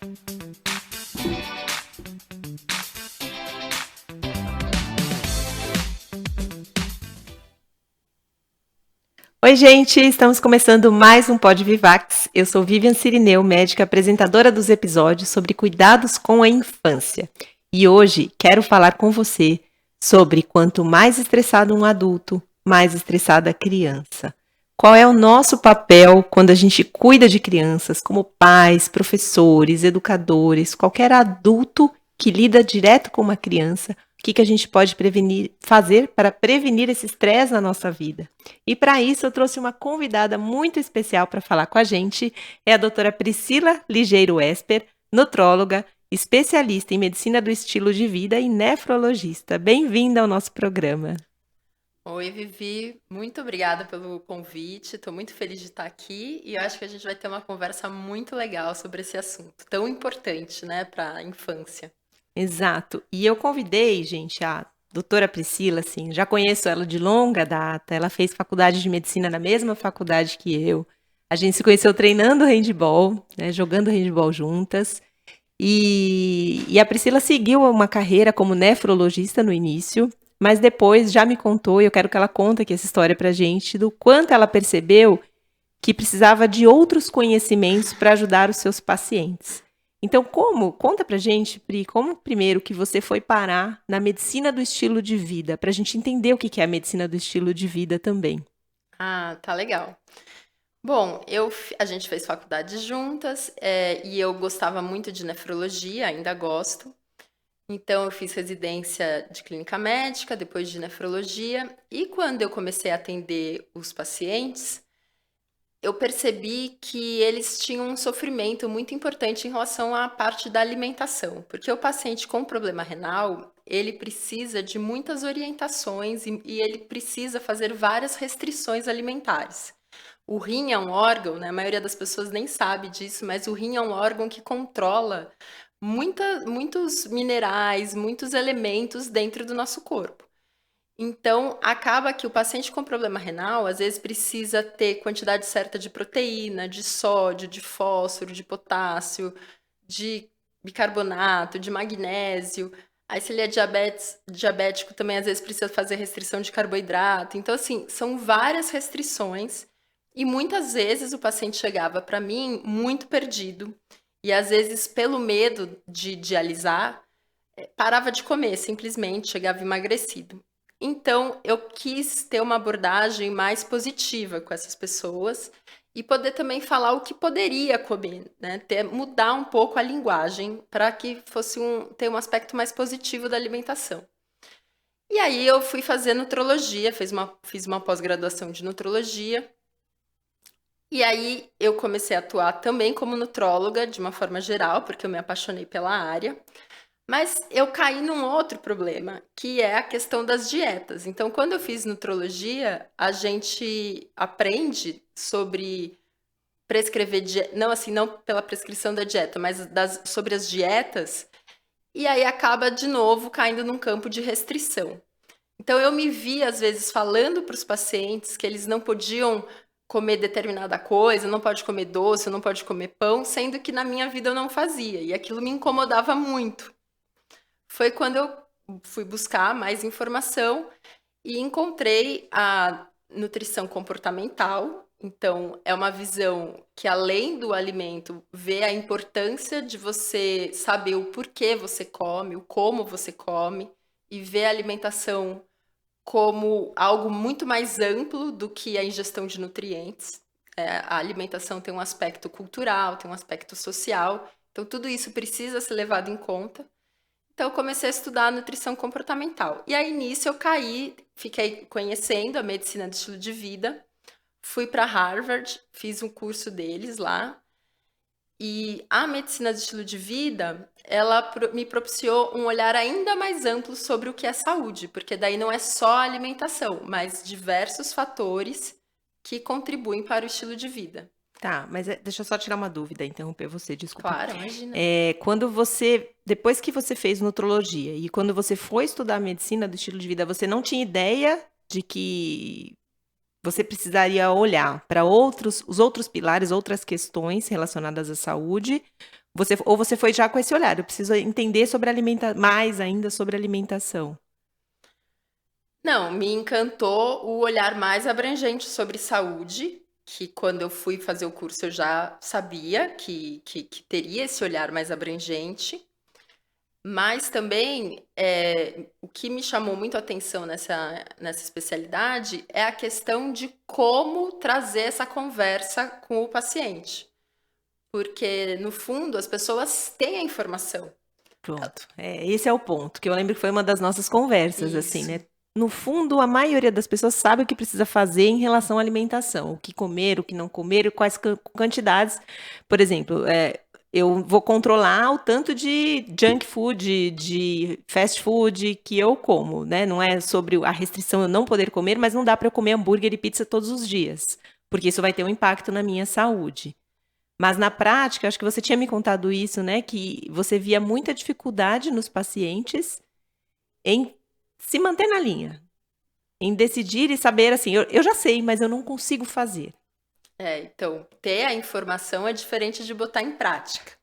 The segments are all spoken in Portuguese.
Oi, gente, estamos começando mais um Pod Vivax. Eu sou Vivian Cirineu, médica apresentadora dos episódios sobre cuidados com a infância. E hoje quero falar com você sobre quanto mais estressado um adulto, mais estressada a criança. Qual é o nosso papel quando a gente cuida de crianças, como pais, professores, educadores, qualquer adulto que lida direto com uma criança? O que a gente pode fazer para prevenir esse estresse na nossa vida? E para isso eu trouxe uma convidada muito especial para falar com a gente, é a doutora Priscila Ligeiro Esper, nutróloga, especialista em medicina do estilo de vida e nefrologista. Bem-vinda ao nosso programa. Oi, Vivi, muito obrigada pelo convite. Estou muito feliz de estar aqui e eu acho que a gente vai ter uma conversa muito legal sobre esse assunto tão importante, né, para a infância. Exato. E eu convidei, gente, a doutora Priscila, assim, já conheço ela de longa data, ela fez faculdade de medicina na mesma faculdade que eu. A gente se conheceu treinando handball, né, jogando handball juntas. E a Priscila seguiu uma carreira como nefrologista no início, mas depois já me contou, e eu quero que ela conte aqui essa história pra gente, do quanto ela percebeu que precisava de outros conhecimentos para ajudar os seus pacientes. Então, conta pra gente, Pri, como primeiro que você foi parar na medicina do estilo de vida, pra gente entender o que é a medicina do estilo de vida também. Ah, tá legal. Bom, a gente fez faculdade juntas, e eu gostava muito de nefrologia, ainda gosto. Então, eu fiz residência de clínica médica, depois de nefrologia, e quando eu comecei a atender os pacientes, eu percebi que eles tinham um sofrimento muito importante em relação à parte da alimentação, porque o paciente com problema renal, ele precisa de muitas orientações e ele precisa fazer várias restrições alimentares. O rim é um órgão, né? A maioria das pessoas nem sabe disso, mas o rim é um órgão que controla muitos minerais, muitos elementos dentro do nosso corpo. Então, acaba que o paciente com problema renal, às vezes, precisa ter quantidade certa de proteína, de sódio, de fósforo, de potássio, de bicarbonato, de magnésio. Aí, se ele é diabético, também às vezes precisa fazer restrição de carboidrato. Então, assim, são várias restrições. E muitas vezes o paciente chegava para mim muito perdido. E às vezes, pelo medo de dialisar, parava de comer, simplesmente chegava emagrecido. Então, eu quis ter uma abordagem mais positiva com essas pessoas e poder também falar o que poderia comer, né? Mudar um pouco a linguagem para que fosse ter um aspecto mais positivo da alimentação. E aí eu fui fazer nutrologia, fiz uma pós-graduação de nutrologia. E aí eu comecei a atuar também como nutróloga, de uma forma geral, porque eu me apaixonei pela área. Mas eu caí num outro problema, que é a questão das dietas. Então, quando eu fiz nutrologia, a gente aprende sobre prescrever dieta, não assim, não pela prescrição da dieta, mas sobre as dietas, e aí acaba de novo caindo num campo de restrição. Então, eu me vi, às vezes, falando para os pacientes que eles não podiam comer determinada coisa, não pode comer doce, não pode comer pão, sendo que na minha vida eu não fazia, e aquilo me incomodava muito. Foi quando eu fui buscar mais informação e encontrei a nutrição comportamental. Então, é uma visão que, além do alimento, vê a importância de você saber o porquê você come, o como você come, e ver a alimentação como algo muito mais amplo do que a ingestão de nutrientes. A alimentação tem um aspecto cultural, tem um aspecto social, então tudo isso precisa ser levado em conta. Então, eu comecei a estudar nutrição comportamental. E aí, nisso, eu fiquei conhecendo a medicina do estilo de vida, fui para Harvard, fiz um curso deles lá. E a medicina do estilo de vida, ela me propiciou um olhar ainda mais amplo sobre o que é saúde, porque daí não é só a alimentação, mas diversos fatores que contribuem para o estilo de vida. Tá, mas deixa eu só tirar uma dúvida, interromper você, desculpa. Claro, imagina. Depois que você fez nutrologia e quando você foi estudar medicina do estilo de vida, você não tinha ideia de que você precisaria olhar para os outros pilares, outras questões relacionadas à saúde, Ou você foi já com esse olhar, eu preciso entender sobre mais ainda sobre alimentação. Não, me encantou o olhar mais abrangente sobre saúde, que quando eu fui fazer o curso eu já sabia que teria esse olhar mais abrangente, mas também o que me chamou muito a atenção nessa especialidade é a questão de como trazer essa conversa com o paciente. Porque, no fundo, as pessoas têm a informação. Pronto. Esse é o ponto, que eu lembro que foi uma das nossas conversas, assim, Isso. né? No fundo, a maioria das pessoas sabe o que precisa fazer em relação à alimentação, o que comer, o que não comer, e quais quantidades. Por exemplo, eu vou controlar o tanto de junk food, de fast food que eu como, né? Não é sobre a restrição eu não poder comer, mas não dá para eu comer hambúrguer e pizza todos os dias, porque isso vai ter um impacto na minha saúde. Mas na prática, acho que você tinha me contado isso, né? Que você via muita dificuldade nos pacientes em se manter na linha, em decidir e saber assim, eu já sei, mas eu não consigo fazer. Então, ter a informação é diferente de botar em prática.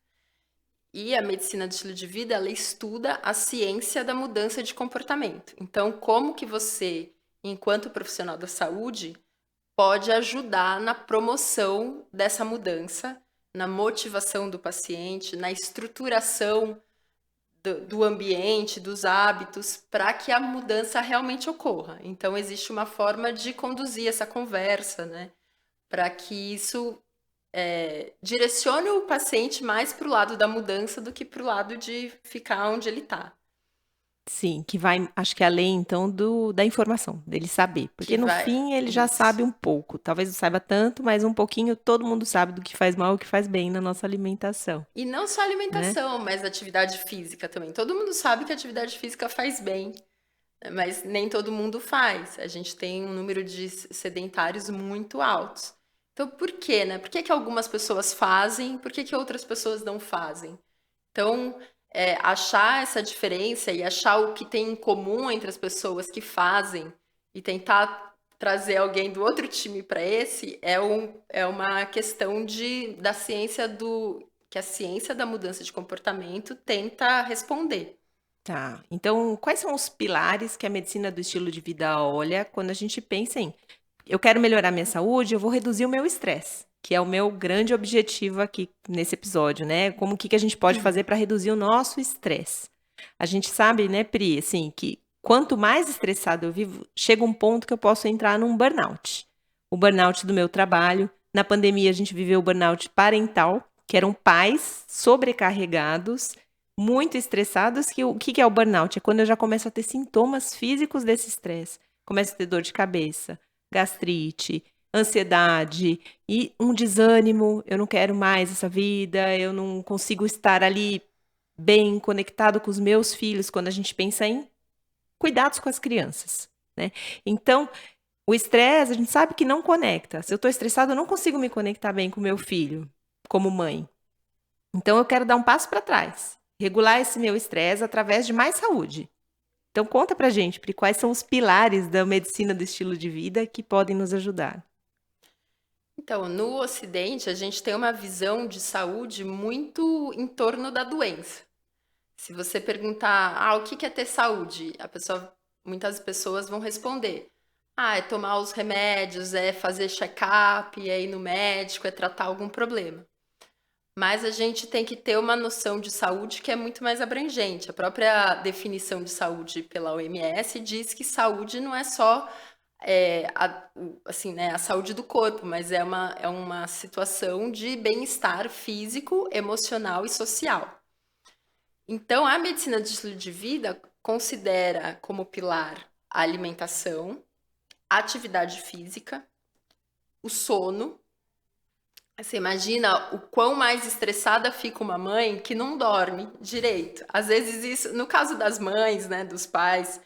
E a medicina do estilo de vida, ela estuda a ciência da mudança de comportamento. Então, como que você, enquanto profissional da saúde, pode ajudar na promoção dessa mudança, na motivação do paciente, na estruturação do ambiente, dos hábitos, para que a mudança realmente ocorra. Então, existe uma forma de conduzir essa conversa, né? Para que isso direcione o paciente mais para o lado da mudança do que para o lado de ficar onde ele está. Sim, que vai, acho que além então da informação, dele saber, Que porque no vai. fim ele já Isso. sabe um pouco, talvez não saiba tanto, mas um pouquinho todo mundo sabe do que faz mal e o que faz bem na nossa alimentação, E não só né? alimentação, mas atividade física também. Todo mundo sabe que atividade física faz bem, né? Mas nem todo mundo faz. A gente tem um número de sedentários muito altos. Então, por quê, né? Por que que algumas pessoas fazem? Por que que outras pessoas não fazem? Então, achar essa diferença e achar o que tem em comum entre as pessoas que fazem e tentar trazer alguém do outro time para esse é uma questão da ciência que a ciência da mudança de comportamento tenta responder. Tá. Então, quais são os pilares que a medicina do estilo de vida olha quando a gente pensa em eu quero melhorar minha saúde, eu vou reduzir o meu estresse, que é o meu grande objetivo aqui nesse episódio, né? Como que a gente pode fazer para reduzir o nosso estresse? A gente sabe, né, Pri, assim, que quanto mais estressado eu vivo, chega um ponto que eu posso entrar num burnout. O burnout do meu trabalho. Na pandemia, a gente viveu o burnout parental, que eram pais sobrecarregados muito estressados, que o que é o burnout? É quando eu já começo a ter sintomas físicos desse estresse. Começo a ter dor de cabeça, gastrite, ansiedade e um desânimo. Eu não quero mais essa vida, eu não consigo estar ali bem conectado com os meus filhos quando a gente pensa em cuidados com as crianças, né? Então, o estresse, a gente sabe que não conecta. Se eu estou estressado, eu não consigo me conectar bem com meu filho, como mãe. Então, eu quero dar um passo para trás, regular esse meu estresse através de mais saúde. Então, conta pra gente, Pri, quais são os pilares da medicina do estilo de vida que podem nos ajudar. Então, no Ocidente, a gente tem uma visão de saúde muito em torno da doença. Se você perguntar, o que é ter saúde? Muitas pessoas vão responder, é tomar os remédios, é fazer check-up, é ir no médico, é tratar algum problema. Mas a gente tem que ter uma noção de saúde que é muito mais abrangente. A própria definição de saúde pela OMS diz que saúde não é só assim, né, a saúde do corpo, mas é uma situação de bem-estar físico, emocional e social. Então, a medicina de estilo de vida considera como pilar a alimentação, a atividade física, o sono. Você imagina o quão mais estressada fica uma mãe que não dorme direito. Às vezes isso, no caso das mães, né, dos pais,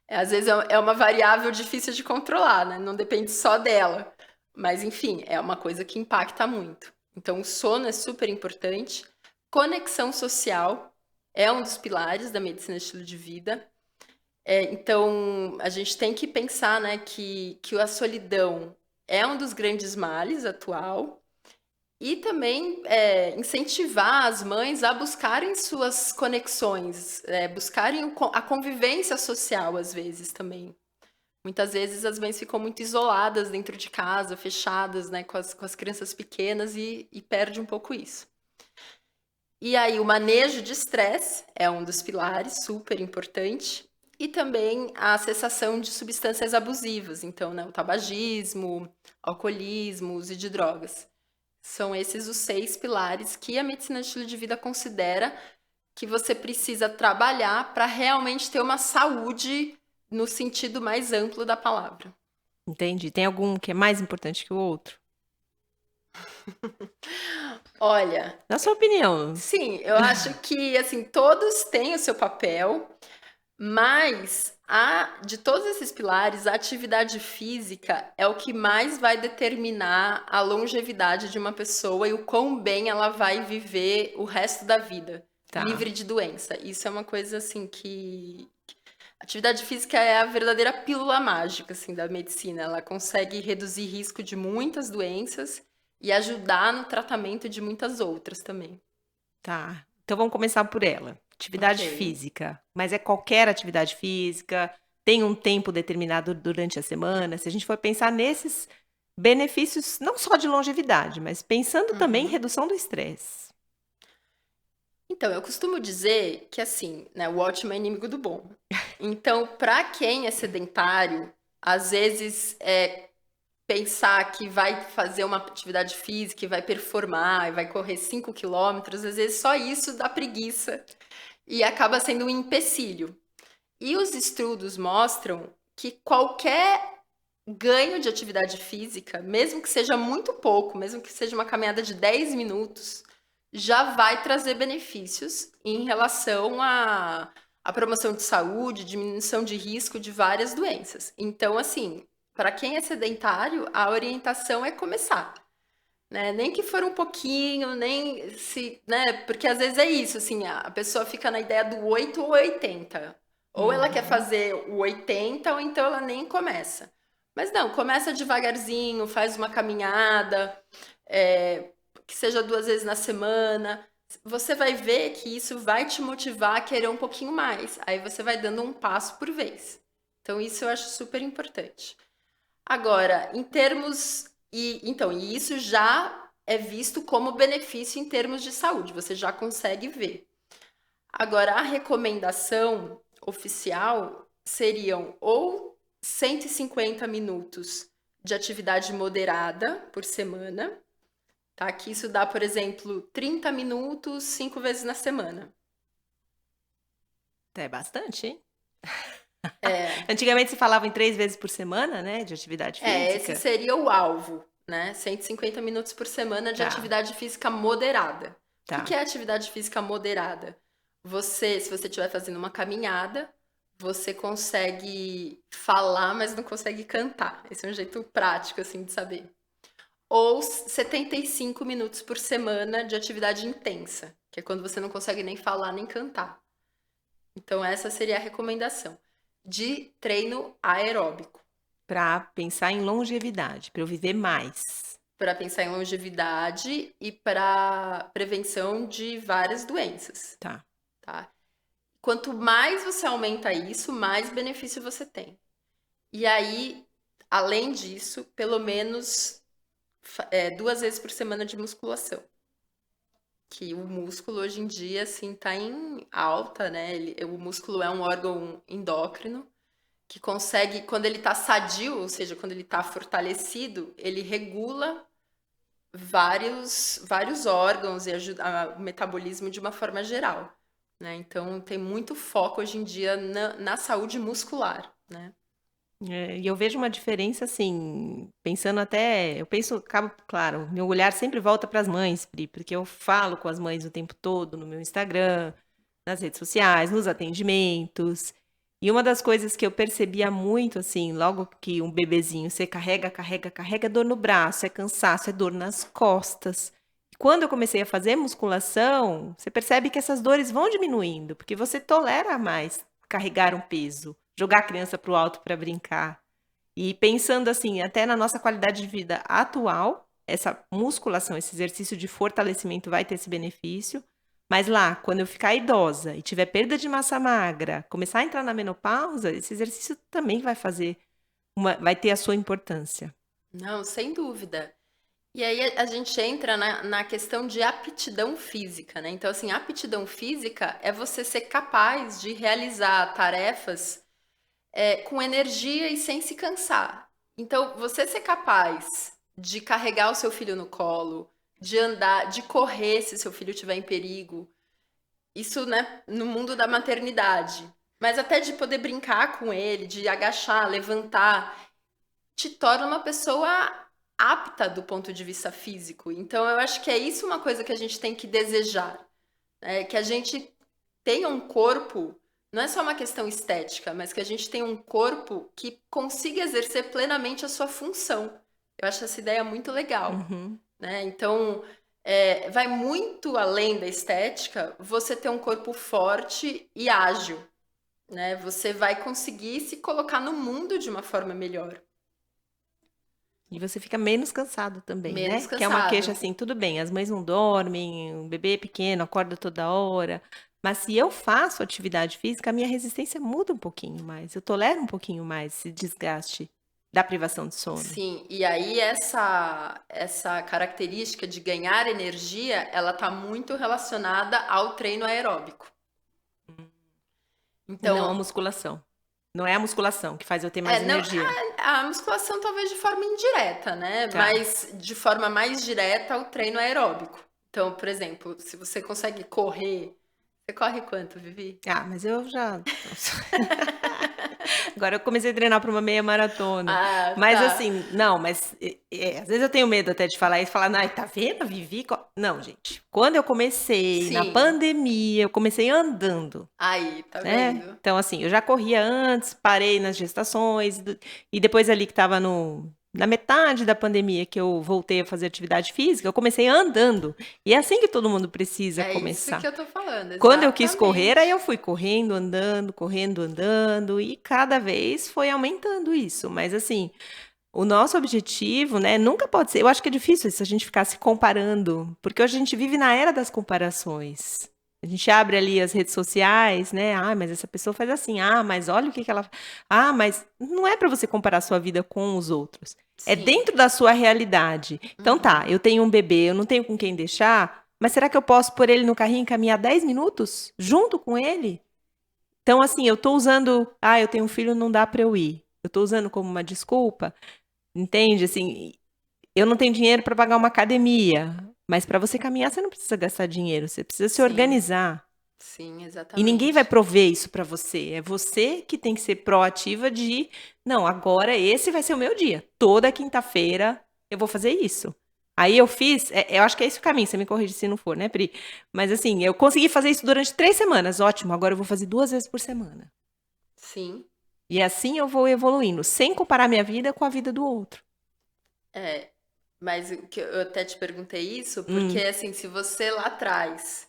às vezes é uma variável difícil de controlar, né? Não depende só dela. Mas enfim, é uma coisa que impacta muito. Então o sono é super importante. Conexão social é um dos pilares da medicina de estilo de vida. Então a gente tem que pensar, né, que a solidão é um dos grandes males atual. E também incentivar as mães a buscarem suas conexões, buscarem a convivência social, às vezes, também. Muitas vezes as mães ficam muito isoladas dentro de casa, fechadas, né, com as crianças pequenas e perde um pouco isso. E aí o manejo de estresse é um dos pilares, super importante. E também a cessação de substâncias abusivas, então, né, o tabagismo, alcoolismo, uso de drogas. São esses os 6 pilares que a medicina de estilo de vida considera que você precisa trabalhar para realmente ter uma saúde no sentido mais amplo da palavra. Entendi. Tem algum que é mais importante que o outro? Olha, Na sua opinião. sim, eu acho que assim todos têm o seu papel, mas de todos esses pilares, a atividade física é o que mais vai determinar a longevidade de uma pessoa e o quão bem ela vai viver o resto da vida, Tá. livre de doença. Isso é uma coisa assim que atividade física é a verdadeira pílula mágica assim da medicina. Ela consegue reduzir risco de muitas doenças e ajudar no tratamento de muitas outras também. Tá. Então vamos começar por ela. Atividade Ok. física. Mas é qualquer atividade física? Tem um tempo determinado durante a semana? Se a gente for pensar nesses benefícios, não só de longevidade, mas pensando também em Uhum. redução do estresse. Então, eu costumo dizer que assim, né, o ótimo é inimigo do bom. Então, para quem é sedentário, às vezes pensar que vai fazer uma atividade física, e vai performar, e vai correr 5 quilômetros, às vezes só isso dá preguiça e acaba sendo um empecilho. E os estudos mostram que qualquer ganho de atividade física, mesmo que seja muito pouco, mesmo que seja uma caminhada de 10 minutos, já vai trazer benefícios em relação à promoção de saúde, diminuição de risco de várias doenças. Então, assim, para quem é sedentário, a orientação é começar. Né? Nem que for um pouquinho, nem se, né? Porque às vezes é isso, assim, a pessoa fica na ideia do 8 ou 80. Ou ela quer fazer o 80, ou então ela nem começa. Mas não, começa devagarzinho, faz uma caminhada, que seja 2 vezes na semana. Você vai ver que isso vai te motivar a querer um pouquinho mais. Aí você vai dando um passo por vez. Então, isso eu acho super importante. Agora, em termos. E isso já é visto como benefício em termos de saúde, você já consegue ver. Agora, a recomendação oficial seriam ou 150 minutos de atividade moderada por semana, tá? Que isso dá, por exemplo, 30 minutos 5 vezes na semana. É bastante, hein? É, Antigamente se falava em 3 vezes por semana, né? De atividade esse física. seria o alvo, né? 150 minutos por semana de Tá, atividade física moderada. O que tá. que é atividade física moderada? Você, se você estiver fazendo uma caminhada, você consegue falar, mas não consegue cantar. Esse é um jeito prático, assim, de saber. Ou 75 minutos por semana de atividade intensa, que é quando você não consegue nem falar nem cantar. Então, essa seria a recomendação de treino aeróbico. Para pensar em longevidade, para eu viver mais. Para pensar em longevidade e para prevenção de várias doenças, Tá. tá? Quanto mais você aumenta isso, mais benefício você tem. E aí, além disso, pelo menos 2 vezes por semana de musculação. Que o músculo hoje em dia, assim, tá em alta, né? O músculo é um órgão endócrino que consegue, quando ele tá sadio, ou seja, quando ele tá fortalecido, ele regula vários órgãos e ajuda o metabolismo de uma forma geral, né? Então tem muito foco hoje em dia na saúde muscular, né? E eu vejo uma diferença assim, pensando até, eu penso, acabo, claro, meu olhar sempre volta para as mães, Pri, porque eu falo com as mães o tempo todo no meu Instagram, nas redes sociais, nos atendimentos. E uma das coisas que eu percebia muito, assim, logo que um bebezinho você carrega, carrega, carrega, é dor no braço, é cansaço, é dor nas costas. E quando eu comecei a fazer musculação, você percebe que essas dores vão diminuindo, porque você tolera mais carregar um peso, jogar a criança para o alto para brincar. E pensando assim, até na nossa qualidade de vida atual, essa musculação, esse exercício de fortalecimento vai ter esse benefício. Mas lá, quando eu ficar idosa e tiver perda de massa magra, começar a entrar na menopausa, esse exercício também vai ter a sua importância. Não, sem dúvida. E aí a gente entra na questão de aptidão física, né? Então, assim, aptidão física é você ser capaz de realizar tarefas com energia e sem se cansar. Então, você ser capaz de carregar o seu filho no colo, de andar, de correr se seu filho estiver em perigo, isso, né, no mundo da maternidade. Mas até de poder brincar com ele, de agachar, levantar, te torna uma pessoa apta do ponto de vista físico. Então, eu acho que é isso uma coisa que a gente tem que desejar, né? Que a gente tenha um corpo, não é só uma questão estética, mas que a gente tenha um corpo que consiga exercer plenamente a sua função. Eu acho essa ideia muito legal, Uhum. né? Então, vai muito além da estética você ter um corpo forte e ágil, né? Você vai conseguir se colocar no mundo de uma forma melhor. E você fica menos cansado também, Menos né? Que é uma queixa cansado. assim, tudo bem, as mães não dormem, o bebê é pequeno, acorda toda hora. Mas se eu faço atividade física, a minha resistência muda um pouquinho mais. Eu tolero um pouquinho mais esse desgaste da privação de sono. Sim, e aí essa característica de ganhar energia, ela tá muito relacionada ao treino aeróbico. E não a Então, musculação. Não é a musculação que faz eu ter mais não, energia. a musculação talvez de forma indireta, né? Tá. Mas de forma mais direta o treino aeróbico. Então, por exemplo, se você consegue correr, você corre quanto, Vivi? Ah, mas eu já. Nossa. Agora eu comecei a treinar para uma meia maratona. Ah, Mas tá. assim, não, mas às vezes eu tenho medo até de falar isso, falar, ai, tá vendo, a Vivi? Não, gente. Quando eu comecei, na Sim. pandemia, eu comecei andando, Aí, tá né? vendo? Então, assim, eu já corria antes, parei nas gestações, e depois ali que estava na metade da pandemia que eu voltei a fazer atividade física, eu comecei andando. E é assim que todo mundo precisa É isso que começar. eu tô falando, Quando eu quis correr, aí exatamente. eu fui correndo, andando, e cada vez foi aumentando isso. Mas assim, o nosso objetivo, né, nunca pode ser. Eu acho que é difícil isso, a gente ficar se comparando, porque hoje a gente vive na era das comparações. A gente abre ali as redes sociais, né? Ah, mas essa pessoa faz assim. Ah, mas olha o que que ela. Ah, mas não é para você comparar a sua vida com os outros. É Sim. dentro da sua realidade. Então tá, Uhum. eu tenho um bebê, eu não tenho com quem deixar, mas será que eu posso pôr ele no carrinho e caminhar 10 minutos junto com ele? Então, assim, eu tô usando. Ah, eu tenho um filho, não dá para eu ir. Eu tô usando como uma desculpa. Entende? Assim, eu não tenho dinheiro para pagar uma academia, mas para você caminhar, você não precisa gastar dinheiro, você precisa se Sim, organizar. sim, E ninguém vai exatamente. prover isso para você. É você que tem que ser proativa de, não, agora esse vai ser o meu dia. Toda quinta-feira eu vou fazer isso. Aí eu fiz, eu acho que é esse o caminho, você me corrige se não for, né, Pri? Mas assim, eu consegui fazer isso durante 3 semanas, ótimo, agora eu vou fazer 2 vezes por semana. Sim. E assim eu vou evoluindo, sem comparar minha vida com a vida do outro. É, mas o que eu até te perguntei isso, porque Hum. assim, se você lá atrás,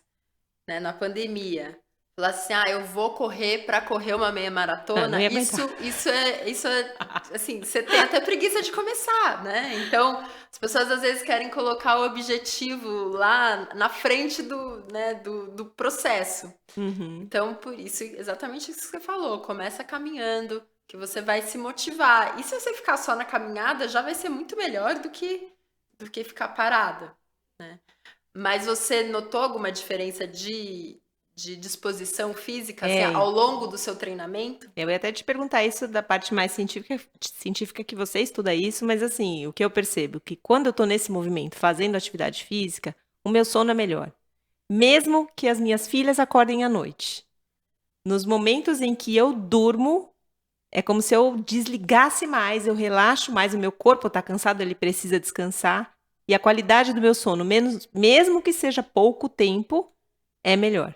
né, na pandemia, falasse assim, ah, eu vou correr para correr uma meia Ah, não maratona, ia isso, aguentar. isso é, assim, você tem até preguiça de começar, né? Então, as pessoas às vezes querem colocar o objetivo lá na frente do processo. Uhum. Então, por isso, exatamente isso que você falou, começa caminhando, que você vai se motivar. E se você ficar só na caminhada, já vai ser muito melhor do que ficar parada, né? Mas você notou alguma diferença de disposição física, assim, É, ao longo do seu treinamento? eu ia até te perguntar isso da parte mais científica que você estuda isso, mas assim, o que eu percebo que quando eu tô nesse movimento, fazendo atividade física, o meu sono é melhor. Mesmo que as minhas filhas acordem à noite. Nos momentos em que eu durmo, é como se eu desligasse mais, eu relaxo mais, o meu corpo está cansado, ele precisa descansar, e a qualidade do meu sono, mesmo que seja pouco tempo, é melhor.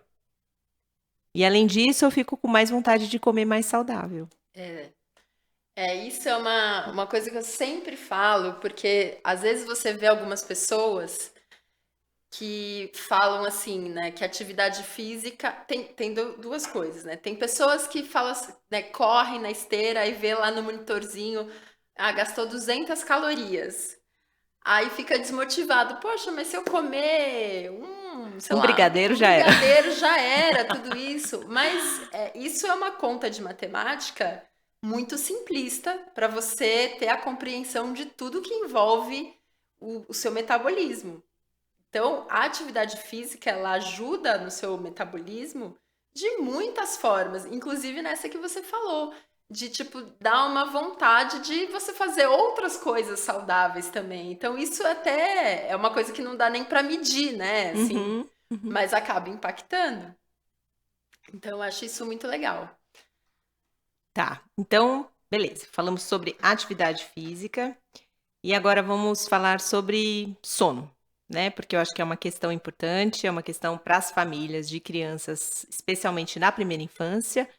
E além disso, eu fico com mais vontade de comer mais saudável. É, isso é uma coisa que eu sempre falo, porque às vezes você vê algumas pessoas que falam assim, né, que atividade física tem duas coisas, né? Tem pessoas que falam, né, correm na esteira e vê lá no monitorzinho, ah, gastou 200 calorias. Aí fica desmotivado. Poxa, mas se eu comer sei Um lá, brigadeiro um já era. brigadeiro já era tudo isso. Mas isso é uma conta de matemática muito simplista para você ter a compreensão de tudo que envolve o seu metabolismo. Então, a atividade física, ela ajuda no seu metabolismo de muitas formas, inclusive nessa que você falou, de tipo dar uma vontade de você fazer outras coisas saudáveis também. Então, isso até é uma coisa que não dá nem para medir, né? Assim, Uhum, uhum. mas acaba impactando. Então, eu acho isso muito legal. Tá, então, beleza. Falamos sobre atividade física e agora vamos falar sobre sono, né? Porque eu acho que é uma questão importante, é uma questão para as famílias de crianças, especialmente na primeira infância,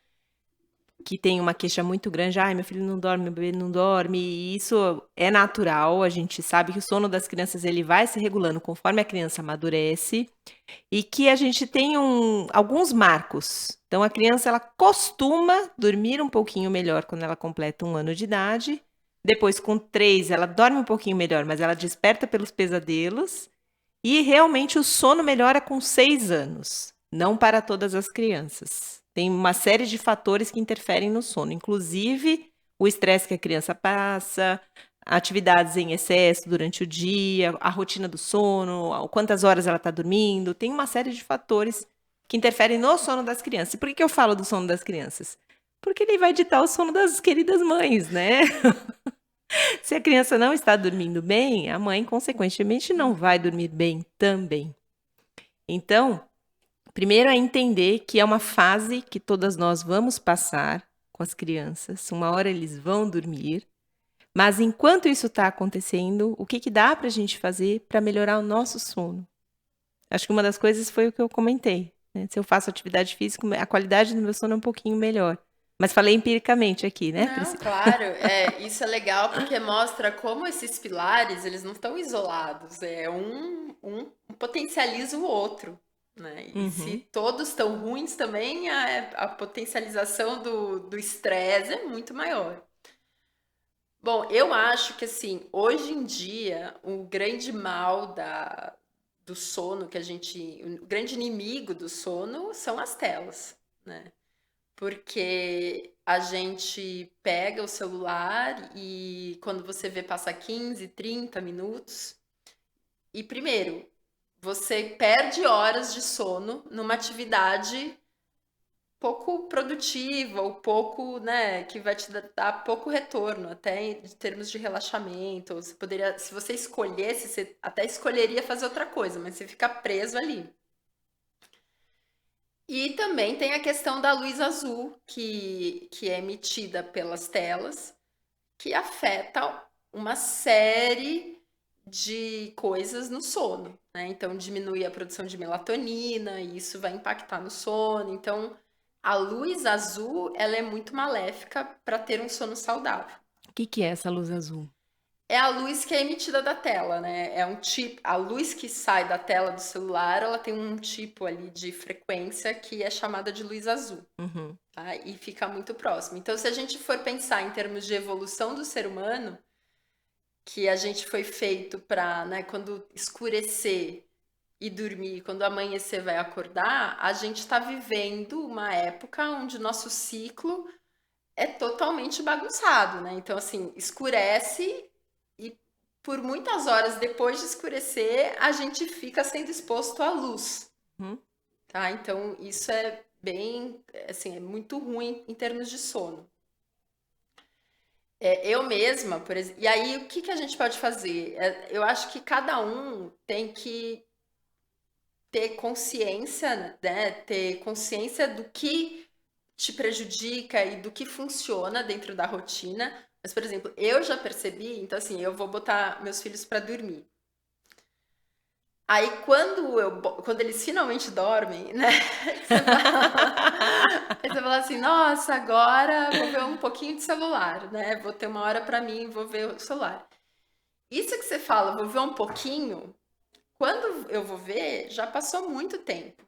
que tem uma queixa muito grande, ai, meu filho não dorme, meu bebê não dorme, e isso é natural, a gente sabe que o sono das crianças ele vai se regulando conforme a criança amadurece, e que a gente tem alguns marcos. Então, a criança ela costuma dormir um pouquinho melhor quando ela completa 1 ano de idade. Depois, com 3, ela dorme um pouquinho melhor, mas ela desperta pelos pesadelos. E realmente o sono melhora com 6 anos. Não para todas as crianças. Tem uma série de fatores que interferem no sono, inclusive o estresse que a criança passa, atividades em excesso durante o dia, a rotina do sono, quantas horas ela está dormindo. Tem uma série de fatores que interferem no sono das crianças. E por que que eu falo do sono das crianças? Porque ele vai ditar o sono das queridas mães, né? Se a criança não está dormindo bem, a mãe, consequentemente, não vai dormir bem também. Então, primeiro é entender que é uma fase que todas nós vamos passar com as crianças. Uma hora eles vão dormir. Mas enquanto isso está acontecendo, o que dá para a gente fazer para melhorar o nosso sono? Acho que uma das coisas foi o que eu comentei, né? Se eu faço atividade física, a qualidade do meu sono é um pouquinho melhor. Mas falei empiricamente aqui, né, Não, Priscila? claro, isso é legal porque mostra como esses pilares, eles não estão isolados, um potencializa o outro, né? E se Uhum. todos estão ruins também, a potencialização do estresse é muito maior. Bom, eu acho que assim, hoje em dia, o grande mal do sono o grande inimigo do sono são as telas, né? Porque a gente pega o celular e quando você vê passa 15, 30 minutos. E primeiro, você perde horas de sono numa atividade pouco produtiva ou pouco, né, que vai te dar pouco retorno, até em termos de relaxamento. Você poderia, se você escolhesse, você até escolheria fazer outra coisa, mas você fica preso ali. E também tem a questão da luz azul, que é emitida pelas telas, que afeta uma série de coisas no sono, né? Então, diminui a produção de melatonina, e isso vai impactar no sono. Então, a luz azul, ela é muito maléfica para ter um sono saudável. O que é essa luz azul? É a luz que é emitida da tela, né? É um tipo, a luz que sai da tela do celular, ela tem um tipo ali de frequência que é chamada de luz azul, Uhum. tá? E fica muito próximo. Então, se a gente for pensar em termos de evolução do ser humano, que a gente foi feito para, né, quando escurecer e dormir, quando amanhecer vai acordar, a gente está vivendo uma época onde o nosso ciclo é totalmente bagunçado, né? Então, assim, escurece e por muitas horas depois de escurecer, a gente fica sendo exposto à luz, Uhum. tá? Então, isso é bem, assim, é muito ruim em termos de sono. Eu mesma, por exemplo, e aí o que que a gente pode fazer? Eu acho que cada um tem que ter consciência, né? Ter consciência do que te prejudica e do que funciona dentro da rotina. Mas, por exemplo, eu já percebi, então assim, eu vou botar meus filhos para dormir. Aí quando eles finalmente dormem, né? Aí você fala assim, nossa, agora vou ver um pouquinho de celular, né? Vou ter uma hora para mim, vou ver o celular. Isso que você fala, vou ver um pouquinho, quando eu vou ver, já passou muito tempo.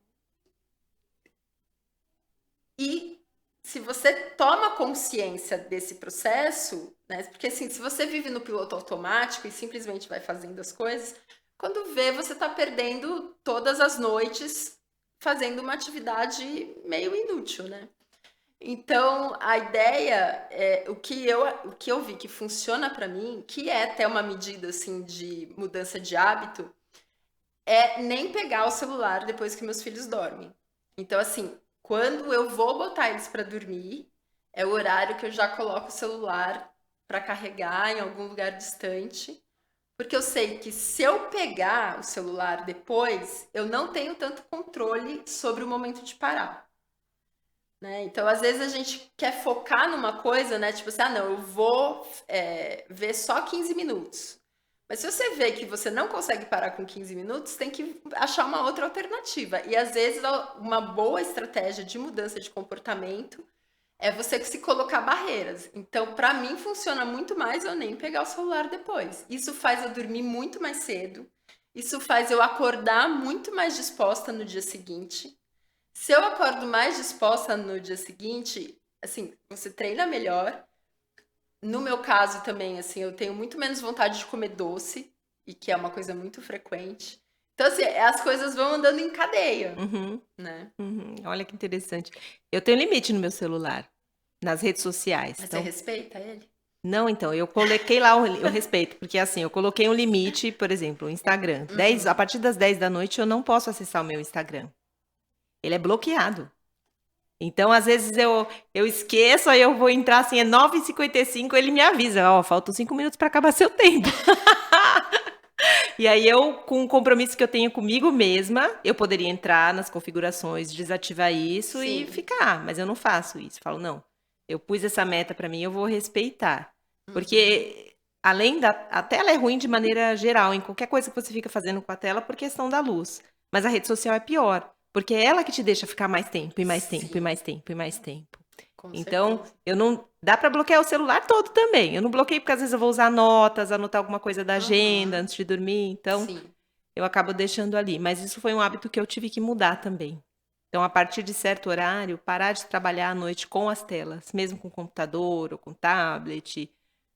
E se você toma consciência desse processo, né? Porque assim, se você vive no piloto automático e simplesmente vai fazendo as coisas, quando vê, você tá perdendo todas as noites fazendo uma atividade meio inútil, né? Então, a ideia é o que eu vi que funciona para mim, que é até uma medida assim de mudança de hábito, é nem pegar o celular depois que meus filhos dormem. Então, assim, quando eu vou botar eles para dormir, é o horário que eu já coloco o celular para carregar em algum lugar distante, porque eu sei que se eu pegar o celular depois, eu não tenho tanto controle sobre o momento de parar. Né? Então, às vezes a gente quer focar numa coisa, né? Tipo assim, ah, não, eu vou ver só 15 minutos. Mas se você vê que você não consegue parar com 15 minutos, tem que achar uma outra alternativa. E às vezes uma boa estratégia de mudança de comportamento é você se colocar barreiras. Então, para mim, funciona muito mais eu nem pegar o celular depois. Isso faz eu dormir muito mais cedo. Isso faz eu acordar muito mais disposta no dia seguinte. Se eu acordo mais disposta no dia seguinte, assim, você treina melhor. No meu caso também, assim, eu tenho muito menos vontade de comer doce, e que é uma coisa muito frequente. Então, assim, as coisas vão andando em cadeia, Uhum, né? uhum. Olha que interessante. Eu tenho limite no meu celular, nas redes sociais. Mas você Então, respeita ele? não, então, eu coloquei lá o respeito, porque assim, eu coloquei um limite, por exemplo, o Instagram. A partir das 10 da noite eu não posso acessar o meu Instagram. Ele é bloqueado. Então, às vezes eu esqueço, aí eu vou entrar assim, é 9h55, ele me avisa, ó, faltam 5 minutos para acabar seu tempo. E aí eu, com o compromisso que eu tenho comigo mesma, eu poderia entrar nas configurações, desativar isso e Sim. ficar, mas eu não faço isso. Falo, não, eu pus essa meta para mim, eu vou respeitar. Porque a tela é ruim de maneira geral, em qualquer coisa que você fica fazendo com a tela por questão da luz. Mas a rede social é pior, porque é ela que te deixa ficar mais tempo, e mais tempo, e Sim, mais tempo, e mais tempo. com Então, certeza. eu não. Dá para bloquear o celular todo também. Eu não bloqueio porque às vezes eu vou usar notas, anotar alguma coisa da agenda Uhum. antes de dormir. Então, Sim. eu acabo deixando ali. Mas isso foi um hábito que eu tive que mudar também. Então, a partir de certo horário, parar de trabalhar à noite com as telas, mesmo com computador ou com tablet,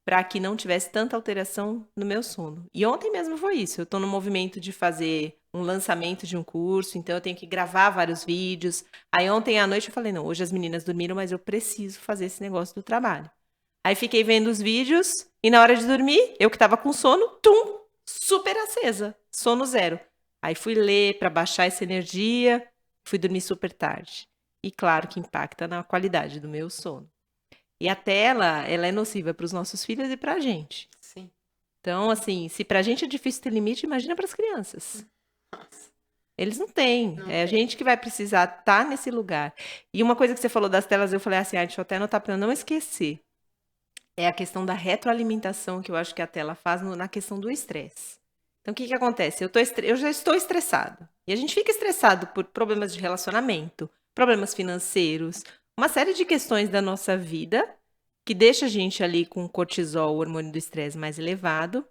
para que não tivesse tanta alteração no meu sono. E ontem mesmo foi isso. Eu estou no movimento de fazer um lançamento de um curso, então eu tenho que gravar vários vídeos. Aí ontem à noite eu falei, não, hoje as meninas dormiram, mas eu preciso fazer esse negócio do trabalho. Aí fiquei vendo os vídeos e na hora de dormir, eu que estava com sono, super acesa, sono zero. Aí fui ler para baixar essa energia, fui dormir super tarde. E claro que impacta na qualidade do meu sono. E a tela, ela é nociva para os nossos filhos e para a gente. Sim. Então, assim, se para a gente é difícil ter limite, imagina para as crianças. Nossa, Eles não têm. não É a tem. gente que vai precisar estar nesse lugar. E uma coisa que você falou das telas, eu falei assim, deixa eu até anotar para eu não esquecer. É a questão da retroalimentação que eu acho que a tela faz na questão do estresse. Então, o que que acontece? Eu já estou estressado. E a gente fica estressado por problemas de relacionamento, problemas financeiros, uma série de questões da nossa vida que deixa a gente ali com o cortisol, o hormônio do estresse mais elevado.